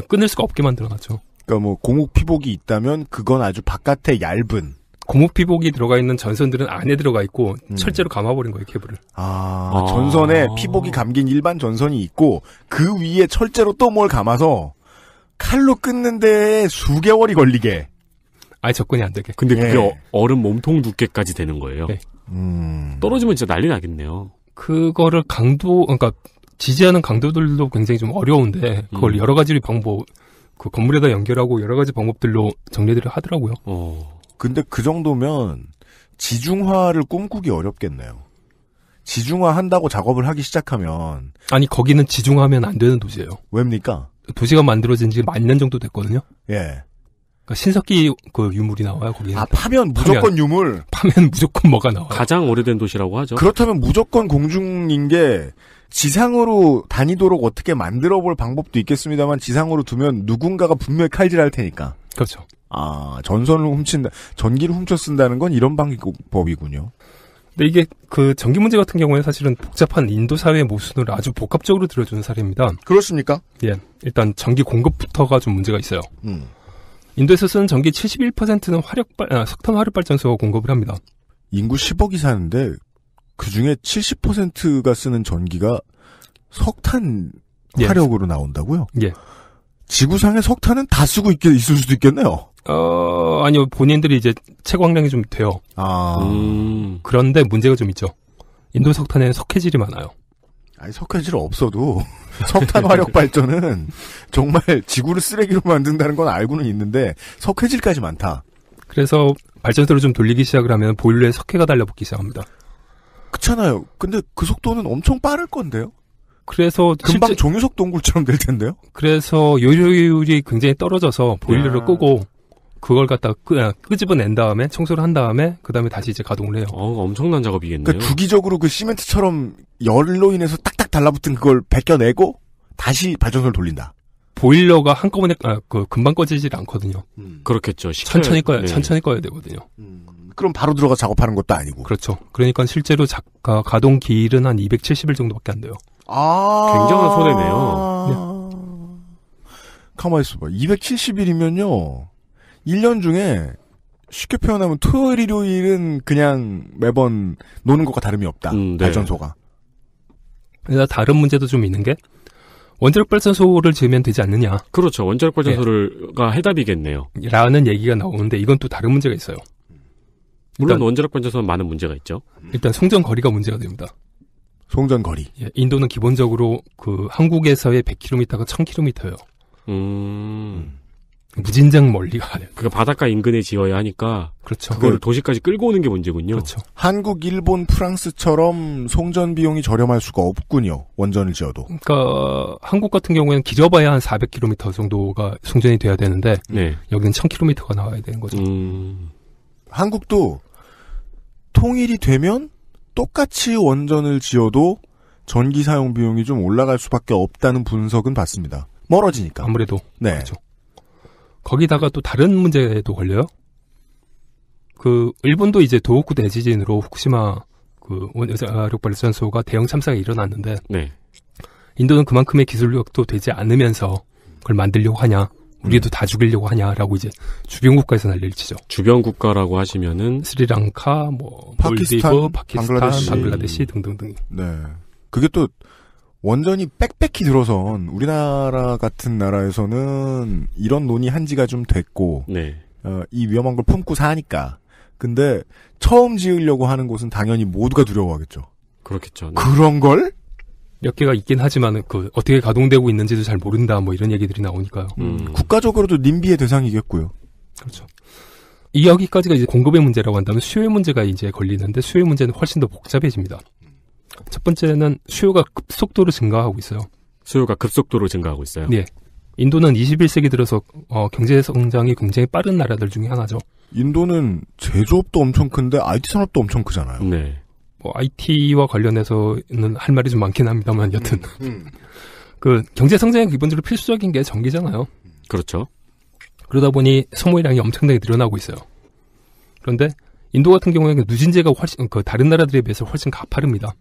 F: 끊을 수가 없게 만들어놨죠.
B: 그러니까 뭐 고무 피복이 있다면 그건 아주 바깥에 얇은.
F: 고무 피복이 들어가 있는 전선들은 안에 들어가 있고 철제로 감아버린 거예요, 케이블을.
B: 전선에 피복이 감긴 일반 전선이 있고 그 위에 철제로 또 뭘 감아서 칼로 끊는데 수개월이 걸리게.
F: 아예 접근이 안 되게.
C: 근데 그게 어른 몸통 두께까지 되는 거예요.
F: 네.
C: 떨어지면 진짜 난리 나겠네요.
F: 그거를 그러니까 지지하는 강도들도 굉장히 좀 어려운데 그걸 여러 가지 그 건물에다 연결하고 여러 가지 방법들로 정리들을 하더라고요.
B: 근데 그 정도면 지중화를 꿈꾸기 어렵겠네요. 지중화 한다고 작업을 하기 시작하면.
F: 아니, 거기는 지중화하면 안 되는 도시예요.
B: 왜입니까?
F: 도시가 만들어진 지 만 년 정도 됐거든요.
B: 예.
F: 그러니까 신석기 그 유물이 나와요, 거기는.
B: 파면 무조건 유물.
F: 파면 무조건 뭐가 나와요.
C: 가장 오래된 도시라고 하죠.
B: 그렇다면 무조건 공중인 게 지상으로 다니도록 어떻게 만들어 볼 방법도 있겠습니다만 지상으로 두면 누군가가 분명히 칼질할 테니까.
F: 그렇죠.
B: 전기를 훔쳐 쓴다는 건 이런 방법이군요.
F: 근데 이게 그 전기 문제 같은 경우에는 사실은 복잡한 인도 사회의 모순을 아주 복합적으로 들어주는 사례입니다.
B: 그렇습니까?
F: 예. 일단 전기 공급부터가 좀 문제가 있어요. 인도에서 쓰는 전기 71%는 석탄 화력 발전소가 공급을 합니다.
B: 인구 10억이 사는데 그 중에 70%가 쓰는 전기가 석탄 화력으로 나온다고요?
F: 예.
B: 지구상의 석탄은 다 쓰고 있을 수도 있겠네요.
F: 아니요. 본인들이 이제 채광량이 좀 돼요. 그런데 문제가 좀 있죠. 인도 석탄에는 석회질이 많아요.
B: 아니, 석회질 없어도 석탄 화력 발전은 정말 지구를 쓰레기로 만든다는 건 알고는 있는데 석회질까지 많다.
F: 그래서 발전소를 좀 돌리기 시작을 하면 보일러에 석회가 달라붙기 시작합니다.
B: 그렇잖아요. 근데 그 속도는 엄청 빠를 건데요?
F: 그래서
B: 금방 종유석 동굴처럼 될 텐데요?
F: 그래서 요율이 굉장히 떨어져서 보일러를 끄고 그걸 갖다 끄집어낸 다음에 청소를 한 다음에 그 다음에 다시 이제 가동을 해요.
C: 엄청난 작업이겠네요.
B: 그러니까 주기적으로 그 시멘트처럼 열로 인해서 딱딱 달라붙은 그걸 벗겨내고 다시 발전소를 돌린다.
F: 보일러가 한꺼번에 금방 꺼지질 않거든요.
C: 그렇겠죠.
F: 천천히 꺼야 되거든요.
B: 그럼 바로 들어가 작업하는 것도 아니고.
F: 그렇죠. 그러니까 실제로 가동 기일은 한 270일 정도밖에 안 돼요.
C: 굉장한 손해네요.
B: 가만히 있어봐. 270일이면요. 1년 중에 쉽게 표현하면 토요일, 일요일은 그냥 매번 노는 것과 다름이 없다.
C: 네.
B: 발전소가.
F: 그래서 다른 문제도 좀 있는 게 원자력 발전소를 지으면 되지 않느냐.
C: 그렇죠. 원자력 발전소가 해답이겠네요.
F: 라는 얘기가 나오는데 이건 또 다른 문제가 있어요.
C: 물론 원자력 발전소는 많은 문제가 있죠.
F: 일단 송전 거리가 문제가 됩니다.
B: 송전 거리.
F: 예, 인도는 기본적으로 그 한국에서의 100km가 1000km예요. 무진장 멀리 가요.
C: 그러니까 바닷가 인근에 지어야 하니까.
F: 그렇죠.
C: 그걸 도시까지 끌고 오는 게 문제군요.
F: 그렇죠.
B: 한국, 일본, 프랑스처럼 송전 비용이 저렴할 수가 없군요. 원전을 지어도.
F: 그러니까 한국 같은 경우에는 길어봐야 한 400km 정도가 송전이 돼야 되는데 여기는 1000km가 나와야 되는 거죠.
B: 한국도 통일이 되면 똑같이 원전을 지어도 전기 사용 비용이 좀 올라갈 수밖에 없다는 분석은 봤습니다. 멀어지니까.
F: 아무래도.
B: 네.
F: 그렇죠. 거기다가 또 다른 문제도 걸려요. 그 일본도 이제 도호쿠 대지진으로 후쿠시마 그 원자력 발전소가 대형 참사가 일어났는데
C: 네.
F: 인도는 그만큼의 기술력도 되지 않으면서 그걸 만들려고 하냐, 우리도 다 죽이려고 하냐라고 이제 주변 국가에서 난리를 치죠.
C: 주변 국가라고 하시면은
F: 스리랑카, 뭐
B: 파키스탄,
F: 몰디브, 파키스탄,
B: 방글라데시.
F: 방글라데시 등등등.
B: 네. 그게 또 원전이 빽빽히 들어선 우리나라 같은 나라에서는 이런 논의한 지가 좀 됐고
C: 네.
B: 이 위험한 걸 품고 사니까. 근데 처음 지으려고 하는 곳은 당연히 모두가 두려워하겠죠.
C: 그렇겠죠. 네.
B: 그런 걸?
F: 몇 개가 있긴 하지만 그 어떻게 가동되고 있는지도 잘 모른다 뭐 이런 얘기들이 나오니까요.
B: 국가적으로도 님비의 대상이겠고요.
F: 그렇죠. 이 여기까지가 이제 공급의 문제라고 한다면 수요의 문제가 이제 걸리는데 수요의 문제는 훨씬 더 복잡해집니다. 첫 번째는 수요가 급속도로 증가하고 있어요.
C: 수요가 급속도로 증가하고 있어요.
F: 네. 인도는 21세기 들어서 경제 성장이 굉장히 빠른 나라들 중에 하나죠.
B: 인도는 제조업도 엄청 큰데 IT 산업도 엄청 크잖아요.
C: 네.
F: 뭐 IT와 관련해서는 할 말이 좀 많긴 합니다만 여튼 그 경제 성장에 기본적으로 필수적인 게 전기잖아요.
C: 그렇죠.
F: 그러다 보니 소모량이 엄청나게 늘어나고 있어요. 그런데 인도 같은 경우에는 누진제가 훨씬 그 다른 나라들에 비해서 훨씬 가파릅니다.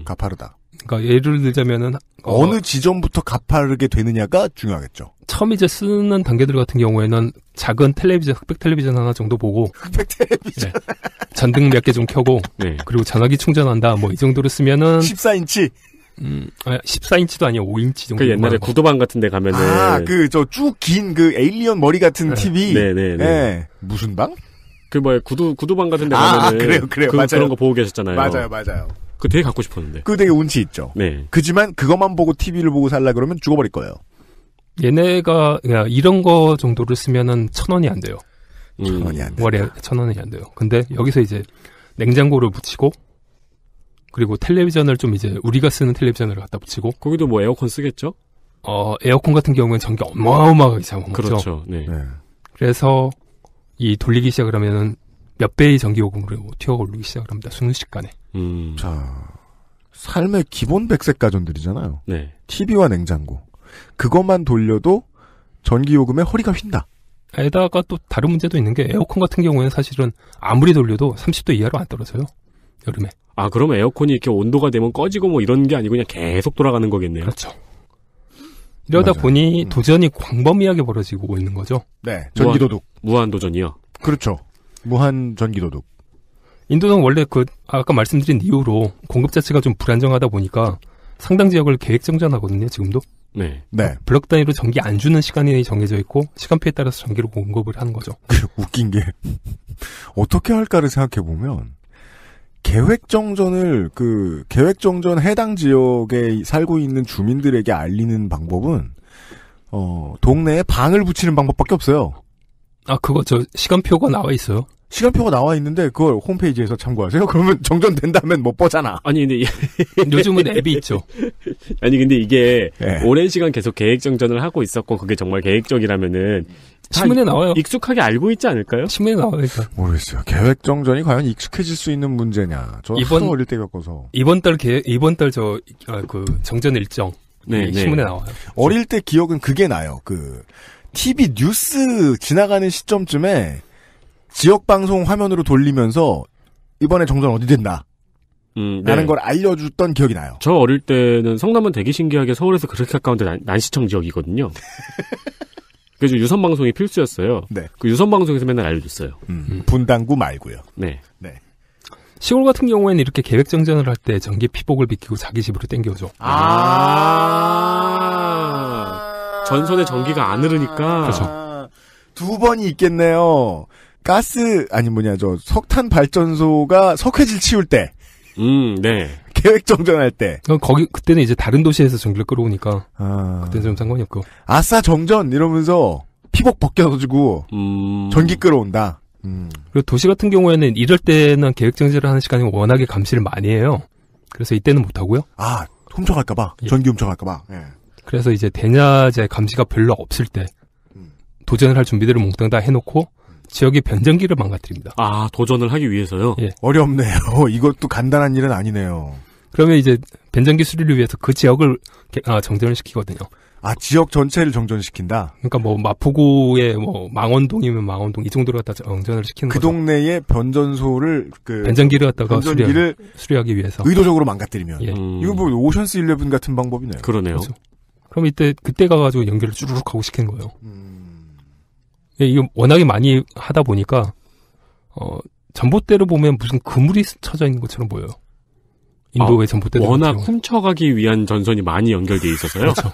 B: 가파르다.
F: 그러니까 예를 들자면은
B: 어느 지점부터 가파르게 되느냐가 중요하겠죠.
F: 처음 이제 쓰는 단계들 같은 경우에는 작은 텔레비전, 흑백 텔레비전 하나 정도 보고
B: 흑백 텔레비전.
F: 네. 전등 몇 개 좀 켜고
C: 네.
F: 그리고 전화기 충전한다 뭐 이 정도로 쓰면은
B: 14인치.
F: 14인치도 아니야 5인치 정도.
C: 그 옛날에 구도방 같은 데 가면은
B: 그 저 쭉 긴 그 에일리언 머리 같은 TV.
C: 네네네.
B: 네. 무슨 방?
C: 그 뭐야 구도방 같은 데 가면은
B: 그래요. 맞아요.
C: 그런 거 보고 계셨잖아요.
B: 맞아요.
C: 그거 되게 갖고 싶었는데.
B: 그거 되게 운치 있죠.
C: 네.
B: 그지만 그것만 보고 TV를 보고 살라 그러면 죽어버릴 거예요.
F: 얘네가 이런 거 정도를 쓰면은 1,000원이 안 돼요.
B: 1,000원이 안 돼.
F: 월에 1,000원이 안 돼요. 근데 여기서 이제 냉장고를 붙이고 그리고 텔레비전을 좀 이제 우리가 쓰는 텔레비전을 갖다 붙이고
C: 거기도 뭐 에어컨 쓰겠죠?
F: 에어컨 같은 경우는 전기 어마어마하게 잘 먹죠.
C: 그렇죠. 네.
F: 그래서 이 돌리기 시작을 하면은 몇 배의 전기요금으로 튀어 오르기 시작을 합니다. 순식간에.
B: 자, 삶의 기본 백색 가전들이잖아요.
C: 네.
B: TV와 냉장고. 그것만 돌려도 전기요금에 허리가 휜다.
F: 에다가 또 다른 문제도 있는 게 에어컨 같은 경우에는 사실은 아무리 돌려도 30도 이하로 안 떨어져요. 여름에.
C: 아, 그러면 에어컨이 이렇게 온도가 되면 꺼지고 뭐 이런 게 아니고 그냥 계속 돌아가는 거겠네요.
F: 그렇죠. 이러다
B: 맞아요.
F: 보니 도전이 광범위하게 벌어지고 있는 거죠.
B: 네. 전기도둑.
C: 무한도전이요?
B: 그렇죠. 무한 전기도둑.
F: 인도는 원래 아까 말씀드린 이유로 공급 자체가 좀 불안정하다 보니까 상당 지역을 계획정전하거든요, 지금도.
C: 네.
B: 네.
F: 블럭 단위로 전기 안 주는 시간이 정해져 있고 시간표에 따라서 전기를 공급을 하는 거죠.
B: 웃긴 게 어떻게 할까를 생각해 보면 계획정전을 계획정전 해당 지역에 살고 있는 주민들에게 알리는 방법은 동네에 방을 붙이는 방법밖에 없어요.
F: 아, 그거 시간표가 나와 있어요.
B: 시간표가 나와 있는데 그걸 홈페이지에서 참고하세요. 그러면 정전된다면 못 보잖아.
C: 아니 근데
F: 요즘은 앱이 있죠.
C: 아니 근데 이게
B: 네.
C: 오랜 시간 계속 계획정전을 하고 있었고 그게 정말 계획적이라면은
F: 신문에 나와요.
C: 익숙하게 알고 있지 않을까요?
F: 신문에 나와요. 일단.
B: 모르겠어요. 계획정전이 과연 익숙해질 수 있는 문제냐. 저 하도 어릴 때 겪어서.
F: 이번 달 정전 일정
C: 네,
F: 신문에
C: 네.
F: 나와요.
B: 어릴 때 기억은 그게 나요. TV 뉴스 지나가는 시점쯤에 지역방송 화면으로 돌리면서 이번에 정전 어디 된다.
C: 네.
B: 라는 걸 알려줬던 기억이 나요.
C: 저 어릴 때는 성남은 되게 신기하게 서울에서 그렇게 가까운데 난시청 지역이거든요. 그래서 유선방송이 필수였어요.
B: 네.
C: 그 유선방송에서 맨날 알려줬어요.
B: 분당구 말고요.
C: 네.
B: 네.
F: 시골 같은 경우에는 이렇게 계획정전을 할 때 전기 피복을 비키고 자기 집으로 땡겨오죠.
C: 전선에 전기가 안 흐르니까.
F: 그렇죠.
B: 두 번이 있겠네요. 석탄 발전소가 석회질 치울 때.
C: 네.
B: 계획정전할 때.
F: 그때는 이제 다른 도시에서 전기를 끌어오니까.
B: 아.
F: 그때는 좀 상관이 없고.
B: 아싸 정전! 이러면서 피복 벗겨가지고 전기 끌어온다.
F: 그리고 도시 같은 경우에는 이럴 때는 계획정전을 하는 시간이 워낙에 감시를 많이 해요. 그래서 이때는 못하고요.
B: 아, 훔쳐갈까봐.
F: 예.
B: 전기 훔쳐갈까봐. 예.
F: 그래서 이제 대낮에 감시가 별로 없을 때 도전을 할 준비들을 몽땅 다 해놓고 지역의 변전기를 망가뜨립니다.
C: 아, 도전을 하기 위해서요?
F: 예.
B: 어렵네요. 이것도 간단한 일은 아니네요.
F: 그러면 이제 변전기 수리를 위해서 그 지역을 정전을 시키거든요.
B: 지역 전체를 정전시킨다?
F: 그러니까 뭐 마포구에 뭐 망원동이면 망원동 이 정도로 갖다 정전을 시키는
B: 그
F: 거죠.
B: 동네의 변전소를
F: 변전기를 갖다가
B: 변전기를
F: 수리하기 위해서
B: 의도적으로 망가뜨리면
F: 예.
B: 이거 뭐 오션스 11 같은 방법이네요.
C: 그러네요.
F: 그렇죠. 그럼 그때 가가지고 연결을 쭈르륵 하고 시키는 거예요. 예, 이거 워낙에 많이 하다 보니까 전봇대를 보면 무슨 그물이 쳐져 있는 것처럼 보여요. 인도의 전봇대
C: 워낙 훔쳐가기 위한 전선이 많이 연결돼 있어서요.
F: 그렇죠.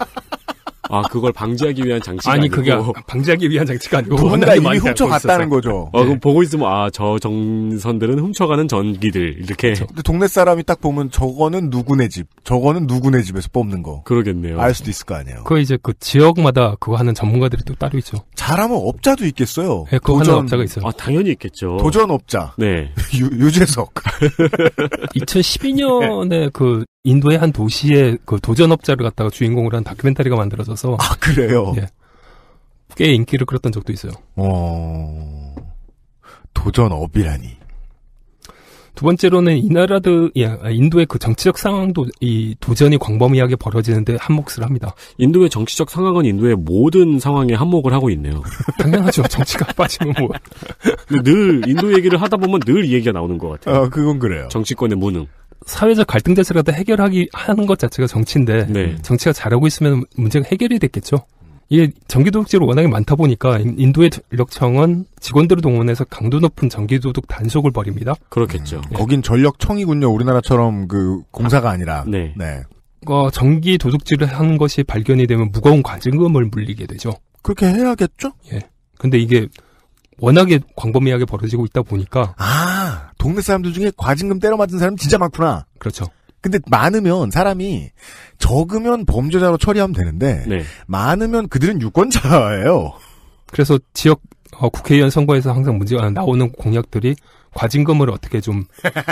C: 그걸 방지하기 위한 장치가
F: 아니
C: 아니고
F: 그게 방지하기 위한 장치가 아니고
B: 누군가 이미 훔쳐갔다는 거죠.
C: 그럼 보고 있으면 저 전선들은 훔쳐가는 전기들 이렇게.
F: 그렇죠.
B: 근데 동네 사람이 딱 보면 저거는 누구네 집, 저거는 누구네 집에서 뽑는 거.
C: 그러겠네요.
B: 알 수도 있을 거 아니에요.
F: 그 이제 그 지역마다 그거 하는 전문가들이 또 따로 있죠.
B: 잘하면 업자도 있겠어요.
F: 네, 그거 하는 업자가 있어요.
C: 당연히 있겠죠.
B: 도전업자.
C: 네.
B: 유재석.
F: 2012년에 그 인도의 한 도시의 그 도전업자를 갖다가 주인공으로 한 다큐멘터리가 만들어져서.
B: 그래요?
F: 예. 꽤 인기를 끌었던 적도 있어요.
B: 도전업이라니.
F: 두 번째로는 인도의 그 정치적 상황도 이 도전이 광범위하게 벌어지는데 한몫을 합니다.
C: 인도의 정치적 상황은 인도의 모든 상황에 한몫을 하고 있네요.
F: 당연하죠. 정치가 빠지면 뭐.
C: 늘 인도 얘기를 하다 보면 늘 이 얘기가 나오는 것 같아요.
B: 그건 그래요.
C: 정치권의 무능.
F: 사회적 갈등 자체를 갖다 하는 것 자체가 정치인데
C: 네.
F: 정치가 잘하고 있으면 문제가 해결이 됐겠죠. 이게 전기도둑질이 워낙에 많다 보니까 인도의 전력청은 직원들을 동원해서 강도 높은 전기도둑 단속을 벌입니다.
C: 그렇겠죠.
B: 거긴 전력청이군요. 우리나라처럼 그 공사가 아니라.
C: 네.
F: 전기 도둑질을 하는 것이 발견이 되면 무거운 과징금을 물리게 되죠.
B: 그렇게 해야겠죠?
F: 예. 근데 이게 워낙에 광범위하게 벌어지고 있다 보니까.
B: 동네 사람들 중에 과징금 때려 맞은 사람 진짜 많구나.
F: 그렇죠.
B: 근데 많으면 사람이 적으면 범죄자로 처리하면 되는데
C: 네.
B: 많으면 그들은 유권자예요.
F: 그래서 지역 국회의원 선거에서 항상 문제가 나오는 공약들이 과징금을 어떻게 좀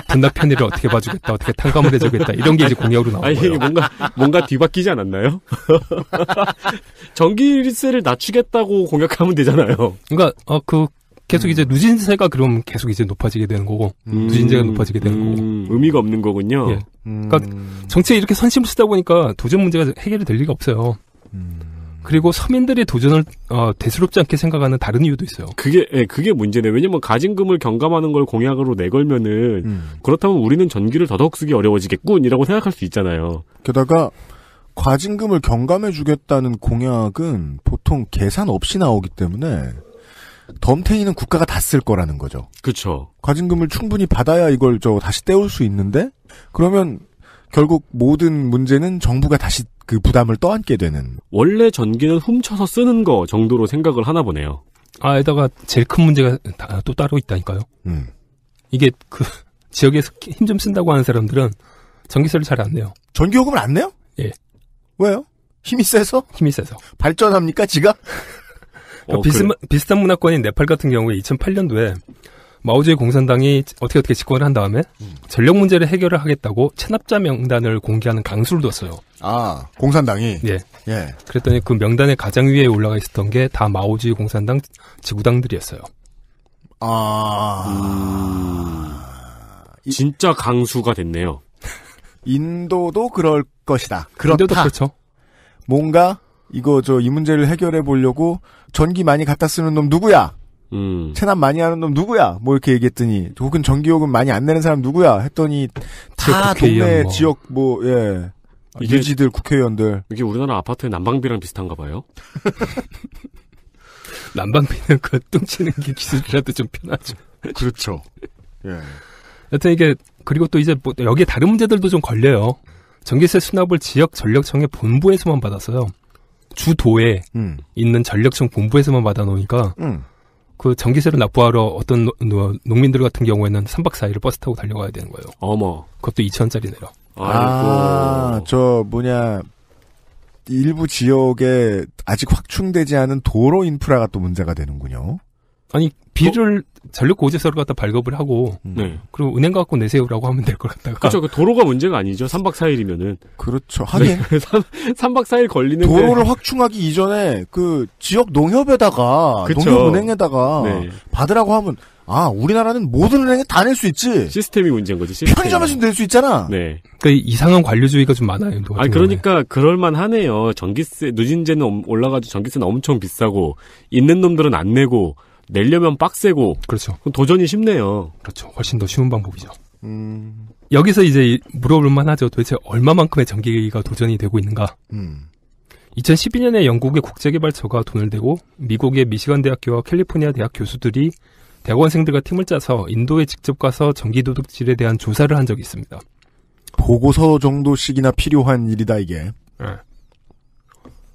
F: 분납 편의를 어떻게 봐주겠다, 어떻게 탕감을 해주겠다 이런 게 이제 공약으로 나오는 거예요.
C: 이게 뭔가 뒤바뀌지 않았나요? 전기세를 낮추겠다고 공약하면 되잖아요.
F: 그러니까 계속 이제 누진세가 그럼 계속 이제 높아지게 되는 거고 누진세가 높아지게 되는 거고
C: 의미가 없는 거군요.
F: 예. 그러니까 정치에 이렇게 선심을 쓰다 보니까 도전 문제가 해결이 될 리가 없어요. 그리고 서민들이 도전을 대수롭지 않게 생각하는 다른 이유도 있어요.
C: 그게 문제네. 왜냐면 가진금을 경감하는 걸 공약으로 내걸면은 그렇다면 우리는 전기를 더더욱 쓰기 어려워지겠군이라고 생각할 수 있잖아요.
B: 게다가 과징금을 경감해주겠다는 공약은 보통 계산 없이 나오기 때문에 덤탱이는 국가가 다 쓸 거라는 거죠.
C: 그렇죠.
B: 과징금을 충분히 받아야 이걸 다시 떼올 수 있는데 그러면 결국 모든 문제는 정부가 다시 그 부담을 떠안게 되는.
C: 원래 전기는 훔쳐서 쓰는 거 정도로 생각을 하나 보네요.
F: 에다가 제일 큰 문제가 또 따로 있다니까요. 이게 그 지역에서 힘 좀 쓴다고 하는 사람들은 전기세를 잘 안 내요.
B: 전기요금을 안 내요?
F: 예.
B: 왜요? 힘이 세서?
F: 힘이 세서.
B: 발전합니까 지가?
F: 비슷한 문화권인 네팔 같은 경우에 2008년도에 마오주의 공산당이 어떻게 집권을 한 다음에 전력 문제를 해결을 하겠다고 체납자 명단을 공개하는 강수를 뒀어요.
B: 공산당이?
F: 예.
B: 예.
F: 그랬더니 그 명단의 가장 위에 올라가 있었던 게 다 마오주의 공산당 지구당들이었어요.
C: 진짜 강수가 됐네요.
B: 인도도 그럴 것이다. 그렇다.
F: 인도도 그렇죠.
B: 뭔가 이 문제를 해결해 보려고 전기 많이 갖다 쓰는 놈 누구야? 체납 많이 하는 놈 누구야? 뭐 이렇게 얘기했더니 혹은 전기요금 많이 안 내는 사람 누구야? 했더니 다 동네 지역 유지들 국회의원들.
C: 이게 우리나라 아파트의 난방비랑 비슷한가 봐요.
F: 난방비는 뚱치는 게 기술이라도 좀 편하죠.
B: 그렇죠. 예.
F: 여튼 이게 그리고 또 이제 여기에 다른 문제들도 좀 걸려요. 전기세 수납을 지역 전력청의 본부에서만 받았어요. 주도에 있는 전력청 본부에서만 받아놓으니까 그 전기세를 납부하러 어떤 농민들 같은 경우에는 3박 4일을 버스 타고 달려가야 되는 거예요.
C: 어머.
F: 그것도 2,000원짜리 내려.
B: 일부 지역에 아직 확충되지 않은 도로 인프라가 또 문제가 되는군요.
F: 아니 비를 전력고지서를 갖다 발급을 하고 그리고 은행 갖고 내세우라고 하면 될 것 같다가
C: 그렇죠. 그 도로가 문제가 아니죠. 3박 4일이면은.
B: 그렇죠. 하긴
C: 3박 4일 걸리는데
B: 도로를 확충하기 이전에 그 지역 농협에다가 농협은행에다가 받으라고 하면 아, 우리나라는 모든 은행에 다 낼 수 있지.
C: 시스템이 문제인 거지. 시스템.
B: 편의점에서 낼 수 있잖아.
C: 네.
F: 그러니까 이상한 관료주의가 좀 많아요. 인도 같은
C: 그러니까 그럴만 하네요. 전기세 누진제는 올라가지고 전기세는 엄청 비싸고 있는 놈들은 안 내고 내려면 빡세고.
F: 그렇죠.
C: 도전이 쉽네요.
F: 그렇죠. 훨씬 더 쉬운 방법이죠. 여기서 이제 물어볼 만하죠. 도대체 얼마만큼의 전기가 도전이 되고 있는가? 2012년에 영국의 국제개발처가 돈을 대고 미국의 미시간 대학교와 캘리포니아 대학 교수들이 대학원생들과 팀을 짜서 인도에 직접 가서 전기 도둑질에 대한 조사를 한 적이 있습니다.
B: 보고서 정도씩이나 필요한 일이다 이게.
F: 네.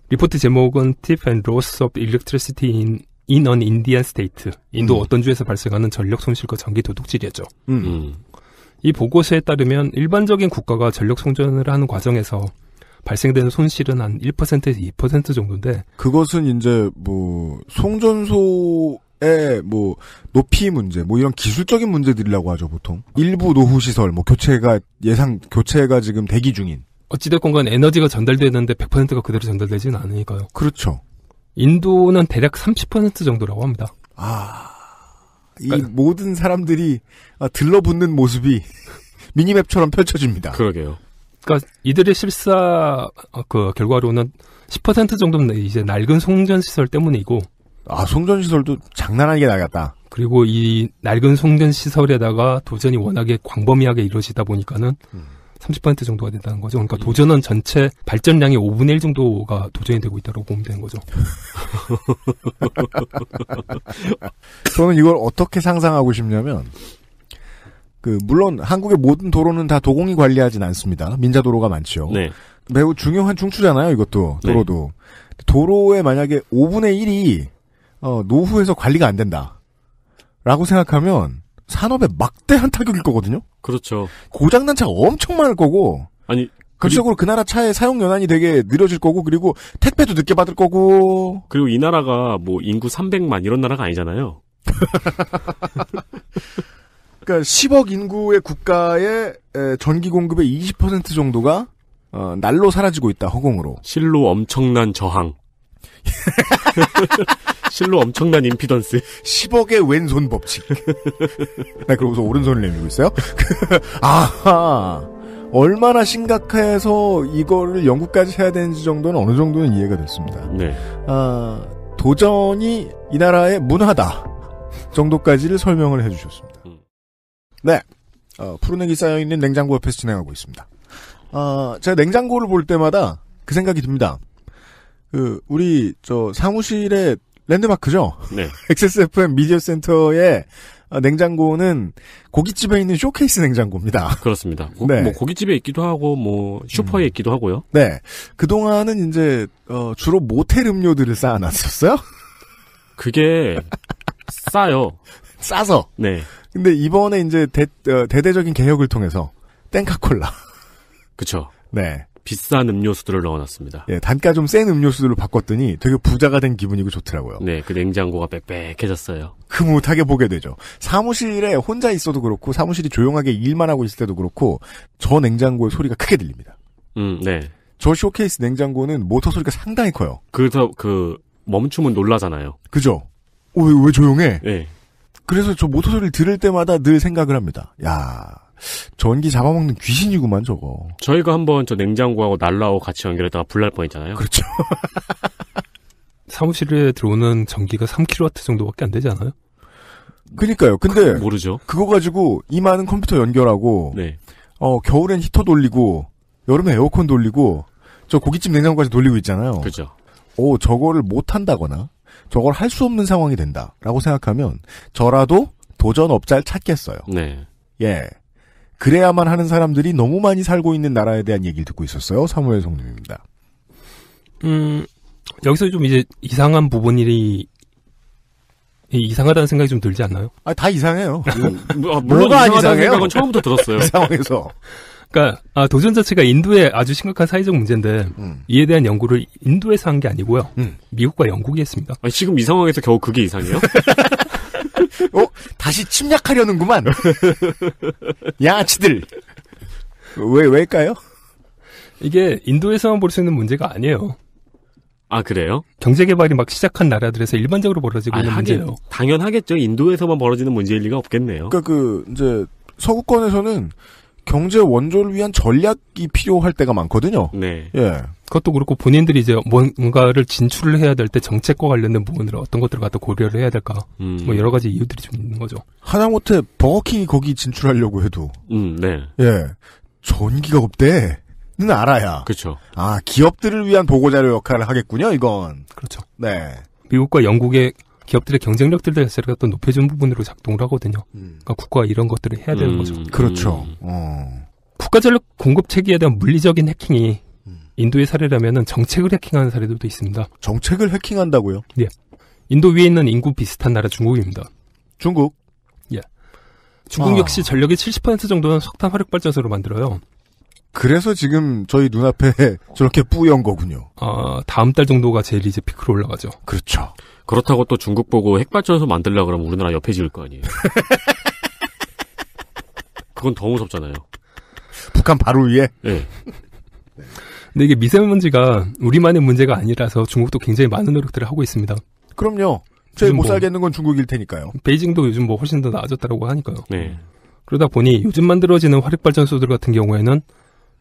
F: 리포트 제목은 Thief and Loss of Electricity in an Indian State. 인도 어떤 주에서 발생하는 전력 손실과 전기 도둑질이었죠. 이 보고서에 따르면 일반적인 국가가 전력 송전을 하는 과정에서 발생되는 손실은 한 1%에서 2% 정도인데
B: 그것은 이제 뭐 송전소의 뭐 높이 문제, 뭐 이런 기술적인 문제들이라고 하죠 보통. 일부 노후 시설, 뭐 교체가 지금 대기 중인.
F: 어찌됐건 간 에너지가 전달되는데 100%가 그대로 전달되지는 않으니까요.
B: 그렇죠.
F: 인도는 대략 30% 정도라고 합니다.
B: 이 모든 사람들이 들러붙는 모습이 미니맵처럼 펼쳐집니다.
C: 그러게요.
F: 그러니까 이들의 실사 결과로는 10% 정도는 이제 낡은 송전 시설 때문이고.
B: 송전 시설도 장난 아니게 나갔다.
F: 그리고 이 낡은 송전 시설에다가 도전이 워낙에 광범위하게 이루어지다 보니까는 30% 정도가 된다는 거죠. 그러니까 도전원 전체 발전량의 5분의 1 정도가 도전이 되고 있다고 보면 되는 거죠.
B: 저는 이걸 어떻게 상상하고 싶냐면, 물론 한국의 모든 도로는 다 도공이 관리하진 않습니다. 민자도로가 많죠.
C: 네.
B: 매우 중요한 중추잖아요, 이것도. 도로도. 네. 도로에 만약에 5분의 1이 노후에서 관리가 안 된다. 라고 생각하면 산업에 막대한 타격일 거거든요.
C: 그렇죠.
B: 고장난 차가 엄청 많을 거고.
C: 아니,
B: 전체적으로 그 나라 차의 사용 연한이 되게 느려질 거고, 그리고 택배도 늦게 받을 거고.
C: 그리고 이 나라가 뭐 인구 300만 이런 나라가 아니잖아요.
B: 그러니까 10억 인구의 국가의 전기 공급의 20% 정도가 날로 사라지고 있다, 허공으로.
C: 실로 엄청난 저항. 실로 엄청난 임피던스.
B: 10억의 왼손 법칙. 나 그러고서 오른손을 내밀고 있어요? 아하. 얼마나 심각해서 이거를 영국까지 해야 되는지 정도는 어느 정도는 이해가 됐습니다.
C: 네.
B: 도전이 이 나라의 문화다. 정도까지를 설명을 해주셨습니다. 네. 푸른액이 쌓여있는 냉장고 옆에서 진행하고 있습니다. 제가 냉장고를 볼 때마다 그 생각이 듭니다. 우리, 사무실의 랜드마크죠?
C: 네.
B: XSFM 미디어 센터의 냉장고는 고깃집에 있는 쇼케이스 냉장고입니다.
C: 그렇습니다.
B: 네.
C: 뭐 고깃집에 있기도 하고, 뭐, 슈퍼에 있기도 하고요.
B: 네. 그동안은 이제, 주로 모텔 음료들을 쌓아놨었어요?
C: 그게, 싸요.
B: 싸서?
C: 네.
B: 근데 이번에 이제 대대적인 개혁을 통해서, 땡카콜라.
C: 그쵸.
B: 네.
C: 비싼 음료수들을 넣어놨습니다.
B: 예, 단가 좀 센 음료수들로 바꿨더니 되게 부자가 된 기분이고 좋더라고요.
C: 네, 그 냉장고가 빽빽해졌어요.
B: 흐뭇하게 보게 되죠. 사무실에 혼자 있어도 그렇고, 사무실이 조용하게 일만 하고 있을 때도 그렇고, 저 냉장고의 소리가 크게 들립니다.
C: 네.
B: 저 쇼케이스 냉장고는 모터 소리가 상당히 커요.
C: 그래서 멈추면 놀라잖아요.
B: 그죠? 왜 조용해?
C: 네.
B: 그래서 저 모터 소리를 들을 때마다 늘 생각을 합니다. 야, 전기 잡아먹는 귀신이구만 저거.
C: 저희가 한번 저 냉장고하고 난로하고 같이 연결했다가 불날 뻔했잖아요.
B: 그렇죠.
F: 사무실에 들어오는 전기가 3kW 정도밖에 안 되지 않아요?
B: 그러니까요. 근데
C: 모르죠.
B: 그거 가지고 이 많은 컴퓨터 연결하고,
C: 네.
B: 겨울엔 히터 돌리고, 여름에 에어컨 돌리고, 저 고깃집 냉장고까지 돌리고 있잖아요.
C: 그렇죠.
B: 저거를 못 한다거나, 저걸 할 수 없는 상황이 된다라고 생각하면 저라도 도전업자를 찾겠어요.
C: 네.
B: 예. 그래야만 하는 사람들이 너무 많이 살고 있는 나라에 대한 얘기를 듣고 있었어요. 사무엘 성님입니다.
F: 여기서 좀 이제 이상한 부분이 이상하다는 생각이 좀 들지 않나요?
B: 다 이상해요.
C: 뭐가 안 이상해요? 생각은 처음부터 들었어요.
B: 이 상황에서.
F: 그러니까 도전 자체가 인도의 아주 심각한 사회적 문제인데 이에 대한 연구를 인도에서 한 게 아니고요. 미국과 영국이 했습니다.
C: 아니, 지금 이 상황에서 겨우 그게 이상해요?
B: 다시 침략하려는구만. 양아치들. 왜일까요?
F: 이게 인도에서만 볼 수 있는 문제가 아니에요.
C: 아, 그래요?
F: 경제 개발이 막 시작한 나라들에서 일반적으로 벌어지고 있는 문제예요.
C: 당연하겠죠. 인도에서만 벌어지는 문제일 리가 없겠네요.
B: 그러니까 이제 서구권에서는 경제 원조를 위한 전략이 필요할 때가 많거든요.
C: 네.
B: 예.
F: 그것도 그렇고 본인들이 이제 뭔가를 진출을 해야 될 때 정책과 관련된 부분을 어떤 것들을 갖다 고려를 해야 될까. 뭐 여러 가지 이유들이 좀 있는 거죠.
B: 하다못해 버거킹이 거기 진출하려고 해도.
C: 네.
B: 예. 전기가 없대. 는 알아야.
C: 그렇죠.
B: 아, 기업들을 위한 보고자료 역할을 하겠군요, 이건.
F: 그렇죠.
B: 네.
F: 미국과 영국의 기업들의 경쟁력들 자체를 갖다 높여준 부분으로 작동을 하거든요. 그러니까 국가가 이런 것들을 해야 되는 거죠.
B: 그렇죠.
F: 국가 전력 공급 체계에 대한 물리적인 해킹이 인도의 사례라면은 정책을 해킹하는 사례들도 있습니다.
B: 정책을 해킹한다고요?
F: 예. 인도 위에 있는 인구 비슷한 나라 중국입니다.
B: 중국?
F: 예. 중국 역시 전력의 70% 정도는 석탄 화력 발전소로 만들어요.
B: 그래서 지금 저희 눈앞에 저렇게 뿌연 거군요.
F: 다음 달 정도가 제일 이제 피크로 올라가죠.
B: 그렇죠.
C: 그렇다고 또 중국 보고 핵발전소 만들려고 그러면 우리나라 옆에 지을 거 아니에요. 그건 더 무섭잖아요.
B: 북한 바로 위에?
C: 네.
F: 근데 이게 미세먼지가 우리만의 문제가 아니라서 중국도 굉장히 많은 노력들을 하고 있습니다.
B: 그럼요. 제일 못 살겠는 건 중국일 테니까요.
F: 베이징도 요즘 뭐 훨씬 더 나아졌다고 하니까요.
C: 네.
F: 그러다 보니 요즘 만들어지는 화력발전소들 같은 경우에는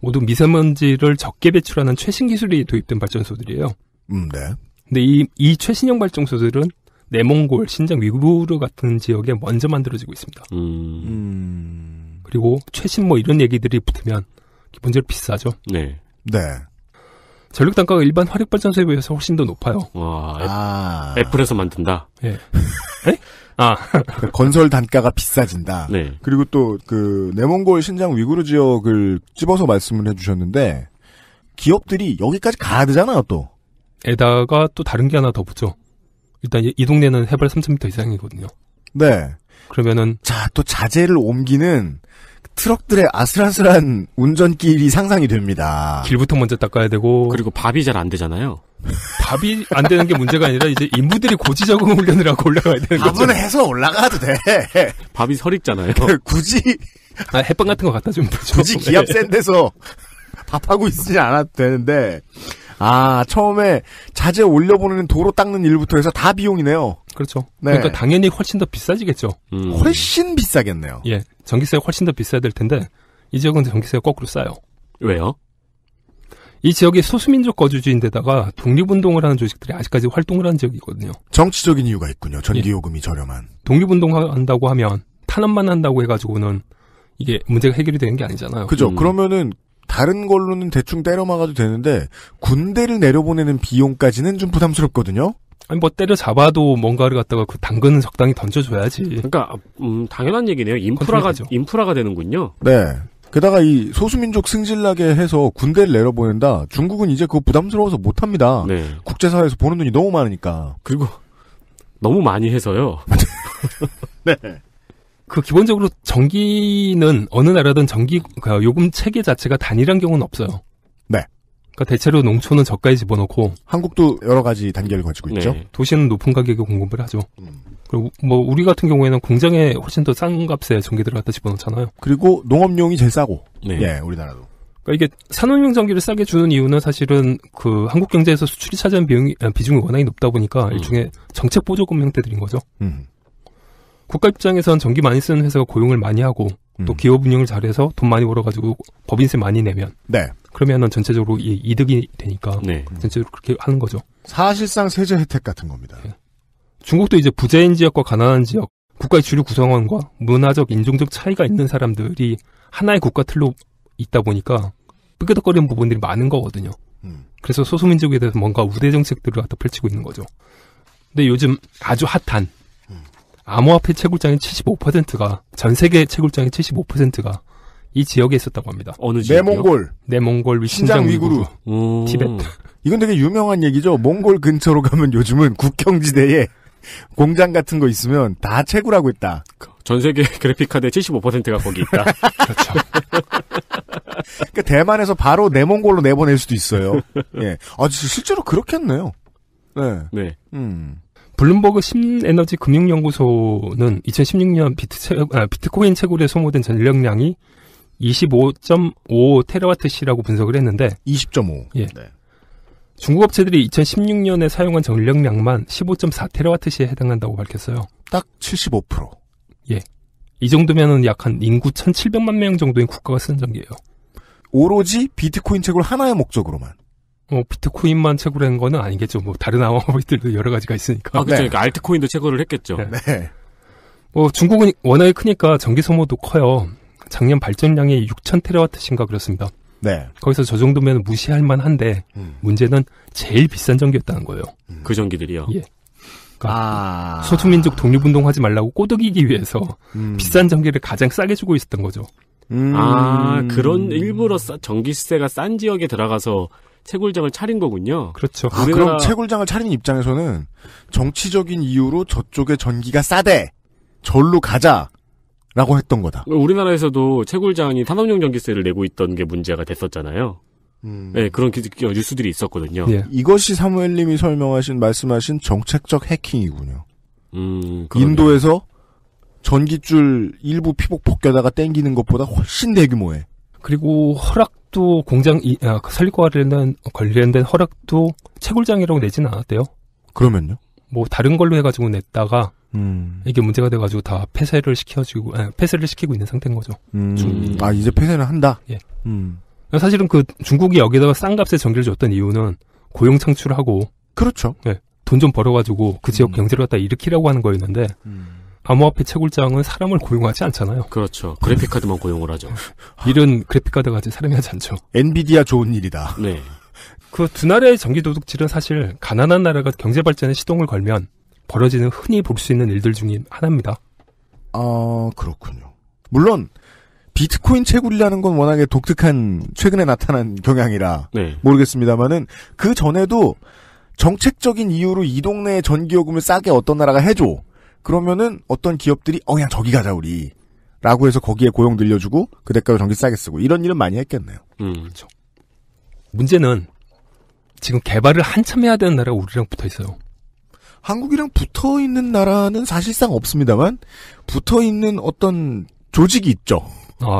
F: 모두 미세먼지를 적게 배출하는 최신 기술이 도입된 발전소들이에요.
B: 네.
F: 근데 이 최신형 발전소들은 내몽골, 신장 위구르 같은 지역에 먼저 만들어지고 있습니다. 그리고 최신 뭐 이런 얘기들이 붙으면 기본적으로 비싸죠.
C: 네.
B: 네.
F: 전력 단가가 일반 화력발전소에 비해서 훨씬 더 높아요.
C: 와, 애플에서 만든다?
F: 예. 네?
B: 건설 단가가 비싸진다.
C: 네.
B: 그리고 또, 내몽골 신장 위구르 지역을 집어서 말씀을 해주셨는데, 기업들이 여기까지 가야 되잖아요, 또.
F: 에다가 또 다른 게 하나 더 붙죠. 일단 이 동네는 해발 3,000m 이상이거든요.
B: 네.
F: 그러면은.
B: 자, 또 자재를 옮기는 트럭들의 아슬아슬한 운전길이 상상이 됩니다.
F: 길부터 먼저 닦아야 되고.
C: 그리고 밥이 잘 안 되잖아요.
F: 밥이 안 되는 게 문제가 아니라 이제 인부들이 고지 적응 훈련을 하고 올라가야 되는 거죠.
B: 밥은 해서 올라가도 돼.
C: 밥이 설익잖아요.
B: 굳이.
F: 햇반 같은 거 갖다 주면 되죠.
B: 굳이 기압 센 데서 밥하고 있지 않아도 되는데. 처음에 자재 올려보내는 도로 닦는 일부터 해서 다 비용이네요.
F: 그렇죠.
B: 네.
F: 그러니까 당연히 훨씬 더 비싸지겠죠.
B: 훨씬 비싸겠네요.
F: 예. 전기세가 훨씬 더 비싸야 될 텐데, 이 지역은 전기세가 거꾸로 싸요.
C: 왜요?
F: 이 지역이 소수민족 거주지인데다가 독립운동을 하는 조직들이 아직까지 활동을 하는 지역이거든요.
B: 정치적인 이유가 있군요. 전기요금이 저렴한.
F: 독립운동한다고 하면 탄압만 한다고 해가지고는 이게 문제가 해결이 되는 게 아니잖아요.
B: 그죠. 그러면은 다른 걸로는 대충 때려 막아도 되는데 군대를 내려보내는 비용까지는 좀 부담스럽거든요.
F: 아니 뭐 때려잡아도 뭔가를 갖다가 그 당근은 적당히 던져줘야지.
C: 그러니까 당연한 얘기네요. 인프라가 되는군요.
B: 네. 게다가 이 소수민족 승질나게 해서 군대를 내려보낸다. 중국은 이제 그거 부담스러워서 못합니다.
C: 네.
B: 국제사회에서 보는 돈이 너무 많으니까.
C: 그리고 너무 많이 해서요.
B: 네.
F: 그 기본적으로 전기는 어느 나라든 전기 요금 체계 자체가 단일한 경우는 없어요.
B: 네.
F: 그러니까 대체로 농촌은 저가에 집어넣고
B: 한국도 여러 가지 단계를 가지고 있죠.
F: 도시는 높은 가격에 공급을 하죠. 그리고 뭐 우리 같은 경우에는 공장에 훨씬 더 싼 값에 전기들을 갖다 집어넣잖아요.
B: 그리고 농업용이 제일 싸고.
C: 네.
B: 예, 우리나라도.
F: 그러니까 이게 산업용 전기를 싸게 주는 이유는 사실은 그 한국 경제에서 수출이 차지하는 비중이 워낙에 높다 보니까 일종의 정책 보조금 형태들인 거죠. 국가 입장에선 전기 많이 쓰는 회사가 고용을 많이 하고 또 기업 운영을 잘해서 돈 많이 벌어가지고 법인세 많이 내면
B: 네.
F: 그러면은 전체적으로 이득이 되니까
C: 네.
F: 전체적으로 그렇게 하는 거죠.
B: 사실상 세제 혜택 같은 겁니다.
F: 네. 중국도 이제 부자인 지역과 가난한 지역, 국가의 주류 구성원과 문화적, 인종적 차이가 있는 사람들이 하나의 국가 틀로 있다 보니까 삐그덕거리는 부분들이 많은 거거든요. 그래서 소수민족에 대해서 뭔가 우대 정책들을 갖다 펼치고 있는 거죠. 근데 요즘 아주 핫한 암호화폐 채굴장의 75%가 전 세계 채굴장의 75%가 이 지역에 있었다고 합니다.
C: 어느 지역이요?
B: 내몽골,
F: 신장 위구르, 티베트.
B: 이건 되게 유명한 얘기죠. 몽골 근처로 가면 요즘은 국경지대에 공장 같은 거 있으면 다 채굴하고 있다.
C: 전 세계 그래픽카드의 75%가 거기 있다.
F: 그렇죠.
B: 그러니까 대만에서 바로 내몽골로 내보낼 수도 있어요. 예. 실제로 그렇겠네요. 네.
C: 네.
F: 블룸버그 신에너지 금융연구소는 2016년 비트코인 채굴에 소모된 전력량이 25.5 테라와트시라고 분석을 했는데
B: 20.5.
F: 예.
B: 네.
F: 중국 업체들이 2016년에 사용한 전력량만 15.4TWh에 해당한다고 밝혔어요.
B: 딱 75%.
F: 예. 이 정도면은 약 한 인구 1,700만 명 정도인 국가가 쓰는 전기예요.
B: 오로지 비트코인 채굴 하나의 목적으로만.
F: 비트코인만 채굴한 거는 아니겠죠. 뭐 다른 암호화폐들도 여러 가지가 있으니까.
C: 그렇죠. 그러니까 알트코인도 채굴을 했겠죠.
B: 네.
F: 중국은 워낙에 크니까 전기 소모도 커요. 작년 발전량이 6,000TWh인가 그렇습니다.
B: 네.
F: 거기서 저 정도면 무시할 만한데 문제는 제일 비싼 전기였다는 거예요.
C: 그 전기들이요.
F: 예. 그러니까 소수민족 독립운동하지 말라고 꼬드기기 위해서 비싼 전기를 가장 싸게 주고 있었던 거죠.
C: 그런 일부러 전기세가 싼 지역에 들어가서 채굴장을 차린 거군요.
F: 그렇죠.
B: 그럼 채굴장을 차린 입장에서는 정치적인 이유로 저쪽에 전기가 싸대. 절로 가자라고 했던 거다.
C: 우리나라에서도 채굴장이 산업용 전기세를 내고 있던 게 문제가 됐었잖아요. 네, 그런 뉴스들이 있었거든요.
F: 예.
B: 이것이 사무엘님이 말씀하신 정책적 해킹이군요.
C: 그러네요.
B: 인도에서 전기줄 일부 피복 벗겨다가 땡기는 것보다 훨씬 대규모에.
F: 그리고 허락도 설립과 관련된 허락도 채굴장이라고 내지는 않았대요.
B: 그러면요?
F: 뭐 다른 걸로 해가지고 냈다가 이게 문제가 돼가지고 다 폐쇄를 시키고 있는 상태인 거죠.
B: 이제 폐쇄는 한다?
F: 예. 사실은 중국이 여기다가 싼 값에 전기를 줬던 이유는 고용 창출하고.
B: 그렇죠.
F: 예. 돈 좀 벌어가지고 그 지역 경제를 갖다 일으키라고 하는 거였는데, 암호화폐 채굴장은 사람을 고용하지 않잖아요.
C: 그렇죠. 그래픽카드만 고용을 하죠.
F: 일은 그래픽카드가 하지 사람이 하지 않죠.
B: 엔비디아 좋은 일이다.
F: 네. 그 두 나라의 전기 도둑질은 사실 가난한 나라가 경제 발전에 시동을 걸면 벌어지는 흔히 볼 수 있는 일들 중에 하나입니다.
B: 그렇군요. 물론 비트코인 채굴이라는 건 워낙에 독특한 최근에 나타난 경향이라 모르겠습니다만은 그 전에도 정책적인 이유로 이 동네에 전기요금을 싸게 어떤 나라가 해줘. 그러면은 어떤 기업들이 그냥 저기 가자 우리 라고 해서 거기에 고용 들려주고 그 대가로 전기 싸게 쓰고 이런 일은 많이 했겠네요.
F: 그렇죠. 문제는 지금 개발을 한참 해야 되는 나라가 우리랑 붙어있어요.
B: 한국이랑 붙어있는 나라는 사실상 없습니다만 붙어있는 어떤 조직이 있죠.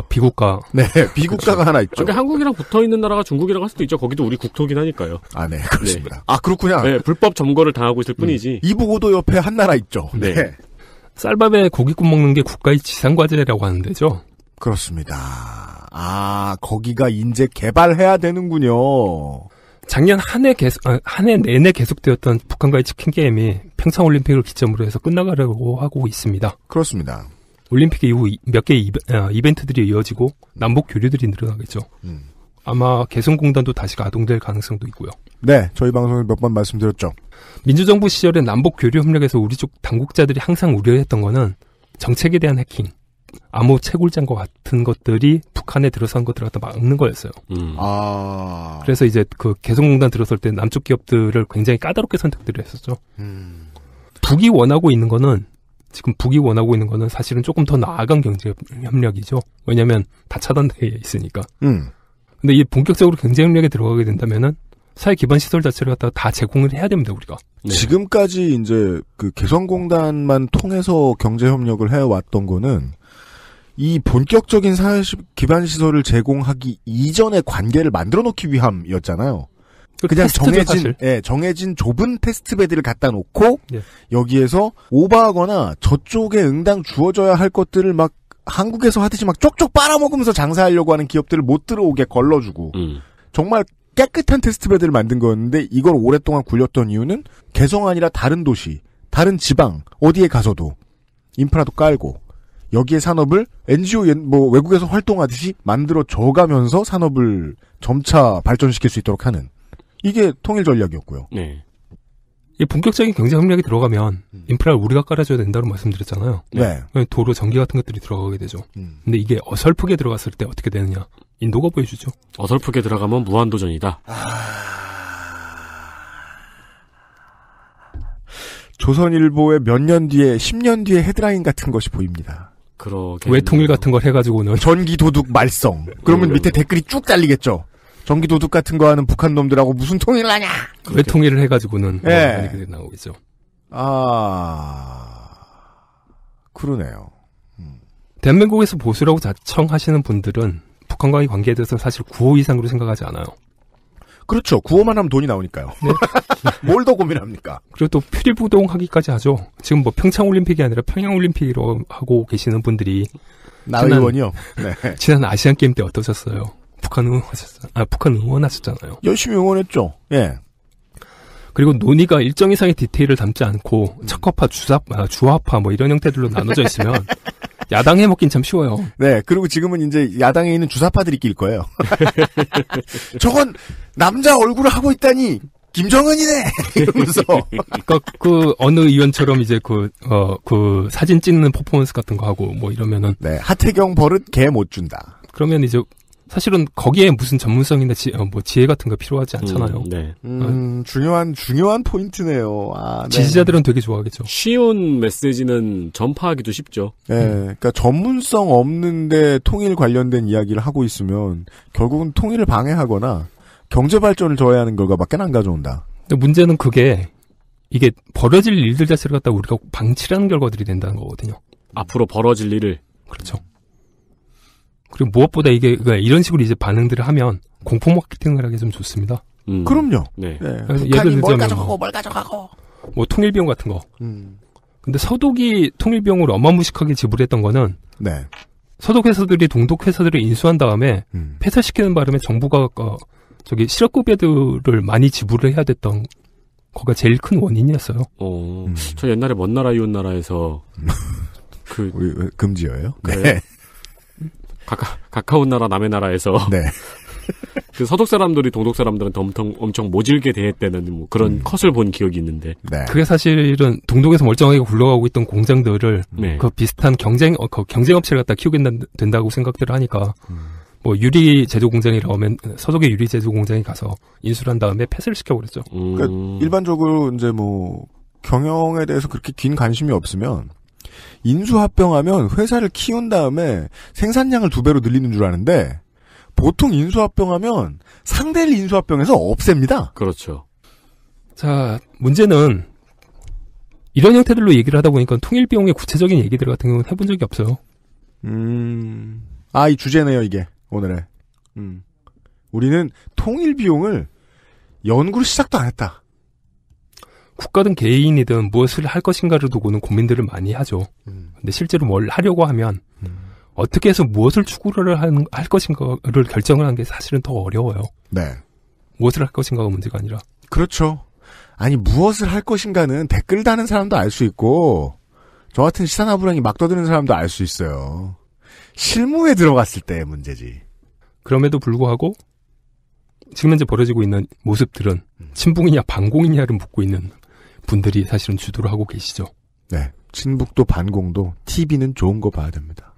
F: 비국가.
B: 네, 비국가가
C: 그렇죠.
B: 하나 있죠.
C: 그러니까 한국이랑 붙어있는 나라가 중국이라고 할 수도 있죠. 거기도 우리 국토긴 하니까요.
B: 네, 그렇습니다. 네. 그렇군요.
C: 네, 불법 점거를 당하고 있을 뿐이지.
B: 이북오도 옆에 한 나라 있죠.
C: 네.
F: 쌀밥에 고깃국 먹는 게 국가의 지상과제라고 하는 데죠.
B: 그렇습니다. 거기가 이제 개발해야 되는군요.
F: 작년 한 해 내내 계속되었던 북한과의 치킨 게임이 평창올림픽을 기점으로 해서 끝나가려고 하고 있습니다.
B: 그렇습니다.
F: 올림픽 이후 몇 개의 이벤트들이 이어지고 남북 교류들이 늘어나겠죠. 아마 개성공단도 다시 가동될 가능성도 있고요.
B: 네, 저희 방송을 몇 번 말씀드렸죠.
F: 민주정부 시절에 남북 교류 협력에서 우리 쪽 당국자들이 항상 우려했던 거는 정책에 대한 해킹, 암호 채굴장과 같은 것들이 북한에 들어선 것들을 갖다 막는 거였어요. 그래서 이제 그 개성공단 들어설 때 남쪽 기업들을 굉장히 까다롭게 선택들을 했었죠. 북이 원하고 있는 거는 사실은 조금 더 나아간 경제 협력이죠. 왜냐하면 다 차단되어 있으니까. 근데 이 본격적으로 경제 협력에 들어가게 된다면은 사회 기반 시설 자체를 갖다가 다 제공을 해야 됩니다, 우리가.
B: 네. 지금까지 이제 그 개성공단만 통해서 경제 협력을 해왔던 거는 이 본격적인 사회 기반 시설을 제공하기 이전의 관계를 만들어 놓기 위함이었잖아요. 그냥 정해진 좁은 테스트베드를 갖다 놓고 여기에서 오버하거나 저쪽에 응당 주어져야 할 것들을 막 한국에서 하듯이 막 쪽쪽 빨아먹으면서 장사하려고 하는 기업들을 못 들어오게 걸러주고 정말 깨끗한 테스트베드를 만든 거였는데 이걸 오랫동안 굴렸던 이유는 개성 아니라 다른 도시, 다른 지방 어디에 가서도 인프라도 깔고 여기에 산업을 NGO 외국에서 활동하듯이 만들어 줘가면서 산업을 점차 발전시킬 수 있도록 하는 이게 통일 전략이었고요.
C: 네.
F: 이 본격적인 경제 협력이 들어가면 인프라를 우리가 깔아줘야 된다고 말씀드렸잖아요.
B: 네.
F: 도로, 전기 같은 것들이 들어가게 되죠. 근데 이게 어설프게 들어갔을 때 어떻게 되느냐? 인도가 보여주죠.
C: 어설프게 들어가면 무한도전이다.
B: 조선일보의 몇 년 뒤에 10년 뒤에 헤드라인 같은 것이 보입니다.
F: 왜 통일 같은 걸 해가지고는
B: 전기 도둑 말썽. 그러면 밑에 댓글이 쭉 달리겠죠. 전기 도둑 같은 거 하는 북한 놈들하고 무슨 통일을 하냐?
F: 왜 통일을 해가지고는 이렇게 나오겠죠.
B: 그러네요.
F: 대한민국에서 보수라고 자청하시는 분들은 북한과의 관계에 대해서 사실 9호 이상으로 생각하지 않아요.
B: 그렇죠. 구호만 하면 돈이 나오니까요.
F: 네.
B: 뭘 더 고민합니까?
F: 그리고 또 표리부동하기까지 하죠. 지금 뭐 평창올림픽이 아니라 평양올림픽으로 하고 계시는 분들이
B: 나 의원이요. 네.
F: 지난 아시안게임 때 어떠셨어요? 북한 응원하셨잖아요.
B: 열심히 응원했죠. 예.
F: 그리고 논의가 일정 이상의 디테일을 담지 않고 척화파, 주화파 뭐 이런 형태들로 나눠져 있으면 야당 해먹긴 참 쉬워요.
B: 네. 그리고 지금은 이제 야당에 있는 주사파들이 낄 거예요. 저건 남자 얼굴을 하고 있다니 김정은이네 이러면서.
F: 그러니까 그 어느 의원처럼 이제 그 사진 찍는 퍼포먼스 같은 거 하고 뭐 이러면은
B: 네. 하태경 버릇 개 못 준다.
F: 그러면 이제 사실은 거기에 무슨 전문성이나 지혜 같은 거 필요하지 않잖아요.
C: 네.
B: 중요한 포인트네요. 아, 네.
F: 지지자들은 되게 좋아하겠죠.
C: 쉬운 메시지는 전파하기도 쉽죠.
B: 네, 그러니까 전문성 없는데 통일 관련된 이야기를 하고 있으면 결국은 통일을 방해하거나 경제 발전을 저해하는 결과밖에 안 가져온다.
F: 근데 문제는 이게 벌어질 일들 자체를 갖다 우리가 방치하는 결과들이 된다는 거거든요.
C: 앞으로 벌어질 일을.
F: 그렇죠. 그리고 무엇보다 이게 이런 식으로 이제 반응들을 하면 공포 마케팅을 하기 좀 좋습니다.
B: 그럼요.
C: 네.
B: 네.
F: 예를
B: 뭘
F: 들자면
B: 뭘 가져가고.
F: 뭐 통일비용 같은 거. 근데 서독이 통일비용을 어마무시하게 지불했던 거는
B: 네.
F: 서독 회사들이 동독 회사들을 인수한 다음에 폐쇄시키는 바람에 정부가 실업급여들을 많이 지불을 해야 됐던 거가 제일 큰 원인이었어요.
C: 저 옛날에 먼 나라 이웃 나라에서
B: 우리 금지어예요?
C: 네. 가까운 나라 남의 나라에서
B: 네.
C: 그 서독 사람들이 동독 사람들한테 엄청 모질게 대했다는 뭐 그런 컷을 본 기억이 있는데.
B: 네.
F: 그게 사실은 동독에서 멀쩡하게 굴러가고 있던 공장들을
C: 네.
F: 그 비슷한 경쟁업체를 갖다 키우게 된다고 생각들을 하니까 뭐 유리 제조 공장이라고 하면 서독의 유리 제조 공장에 가서 인수를 한 다음에 폐쇄를 시켜버렸죠.
B: 그러니까 일반적으로 이제 뭐 경영에 대해서 그렇게 긴 관심이 없으면 인수합병하면 회사를 키운 다음에 생산량을 2배로 늘리는 줄 아는데 보통 인수합병하면 상대를 인수합병해서 없앱니다.
C: 그렇죠.
F: 자, 문제는 이런 형태들로 얘기를 하다 보니까 통일비용의 구체적인 얘기들 같은 경우는 해본 적이 없어요.
B: 이 주제네요, 이게. 오늘의. 우리는 통일비용을 연구를 시작도 안 했다.
F: 국가든 개인이든 무엇을 할 것인가를 두고는 고민들을 많이 하죠. 근데 실제로 뭘 하려고 하면 어떻게 해서 무엇을 추구를 할 것인가를 결정을 하는 게 사실은 더 어려워요.
B: 네.
F: 무엇을 할 것인가가 문제가 아니라.
B: 그렇죠. 아니 무엇을 할 것인가는 댓글 다는 사람도 알 수 있고 저 같은 시사나부랑이 막 떠드는 사람도 알 수 있어요. 실무에 들어갔을 때의 문제지.
F: 그럼에도 불구하고 지금 현재 벌어지고 있는 모습들은 친북이냐 반공이냐를 묻고 있는 분들이 사실은 주도를 하고 계시죠.
B: 네. 친북도 반공도 TV는 좋은 거 봐야 됩니다.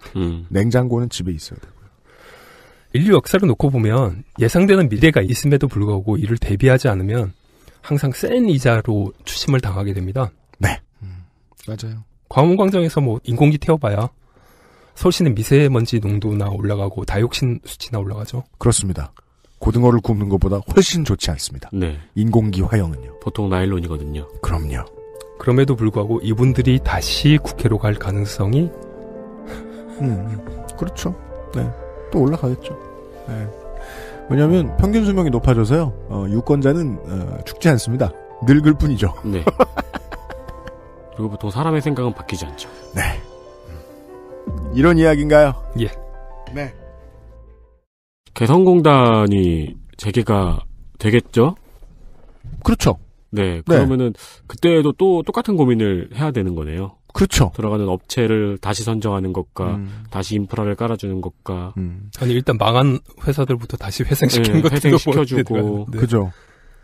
B: 냉장고는 집에 있어야 되고요.
F: 인류 역사를 놓고 보면 예상되는 미래가 있음에도 불구하고 이를 대비하지 않으면 항상 센 이자로 추심을 당하게 됩니다.
B: 네. 맞아요.
F: 광화문광장에서 뭐 인공기 태워봐야 서울시내 미세먼지 농도나 올라가고 다이옥신 수치나 올라가죠.
B: 그렇습니다. 고등어를 굽는 것보다 훨씬 좋지 않습니다.
C: 네.
B: 인공기 화형은요.
C: 보통 나일론이거든요.
B: 그럼요.
F: 그럼에도 불구하고 이분들이 다시 국회로 갈 가능성이
B: 그렇죠. 네. 또 올라가겠죠. 네. 왜냐하면 평균 수명이 높아져서요. 유권자는 죽지 않습니다. 늙을 뿐이죠.
C: 네. 그리고 보통 사람의 생각은 바뀌지 않죠.
B: 네. 이런 이야기인가요?
F: 예.
B: 네.
C: 개성공단이 재개가 되겠죠?
B: 그렇죠.
C: 네. 그러면은 그때도 또 똑같은 고민을 해야 되는 거네요.
B: 그렇죠.
C: 들어가는 업체를 다시 선정하는 것과 다시 인프라를 깔아주는 것과
F: 아니 일단 망한 회사들부터 다시 회생시키는 것도
C: 회생시켜주고
B: 네. 그죠.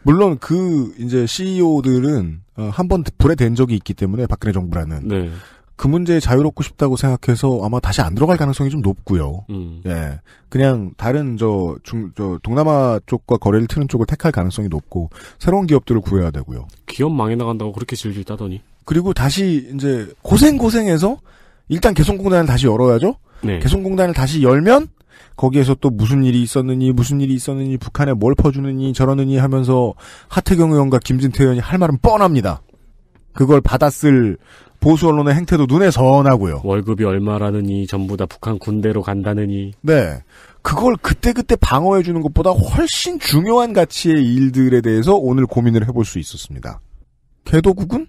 B: 물론 그 이제 CEO들은 한번 불에 댄 적이 있기 때문에 박근혜 정부라는
C: 네.
B: 그 문제에 자유롭고 싶다고 생각해서 아마 다시 안 들어갈 가능성이 좀 높고요. 예. 그냥 다른 동남아 쪽과 거래를 트는 쪽을 택할 가능성이 높고 새로운 기업들을 구해야 되고요.
C: 기업 망해 나간다고 그렇게 질질 따더니.
B: 그리고 다시 이제 고생해서 일단 개성공단을 다시 열어야죠.
C: 네.
B: 개성공단을 다시 열면 거기에서 또 무슨 일이 있었느니 북한에 뭘 퍼주느니 저러느니 하면서 하태경 의원과 김진태 의원이 할 말은 뻔합니다. 그걸 받았을 보수 언론의 행태도 눈에 선하고요.
C: 월급이 얼마라느니 전부 다 북한 군대로 간다느니.
B: 네. 그걸 그때그때 방어해주는 것보다 훨씬 중요한 가치의 일들에 대해서 오늘 고민을 해볼 수 있었습니다. 개도국은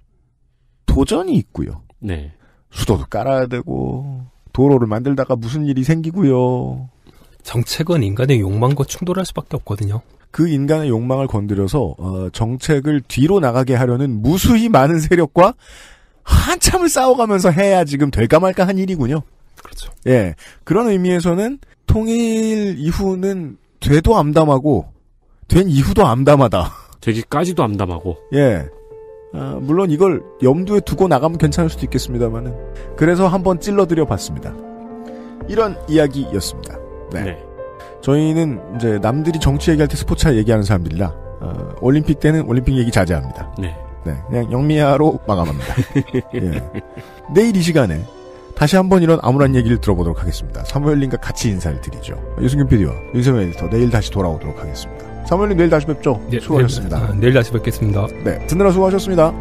B: 도전이 있고요.
C: 네.
B: 수도도 깔아야 되고 도로를 만들다가 무슨 일이 생기고요.
F: 정책은 인간의 욕망과 충돌할 수밖에 없거든요.
B: 그 인간의 욕망을 건드려서 정책을 뒤로 나가게 하려는 무수히 많은 세력과 한참을 싸워가면서 해야 지금 될까 말까 한 일이군요.
F: 그렇죠.
B: 예, 그런 의미에서는 통일 이후는 돼도 암담하고 된 이후도 암담하다.
C: 되기까지도 암담하고.
B: 예. 물론 이걸 염두에 두고 나가면 괜찮을 수도 있겠습니다만은. 그래서 한번 찔러드려 봤습니다. 이런 이야기였습니다. 네. 저희는 이제 남들이 정치 얘기할 때 스포츠 얘기하는 사람들이라 올림픽 때는 올림픽 얘기 자제합니다.
C: 네.
B: 네, 그냥 영미야로 마감합니다. 예. 내일 이 시간에 다시 한번 이런 암울한 얘기를 들어보도록 하겠습니다. 사무엘님과 같이 인사를 드리죠. 유승균 PD와 윤세민 에디터 내일 다시 돌아오도록 하겠습니다. 사무엘님 내일 다시 뵙죠.
F: 네,
B: 수고하셨습니다.
F: 내일 다시 뵙겠습니다.
B: 네, 듣느라 수고하셨습니다.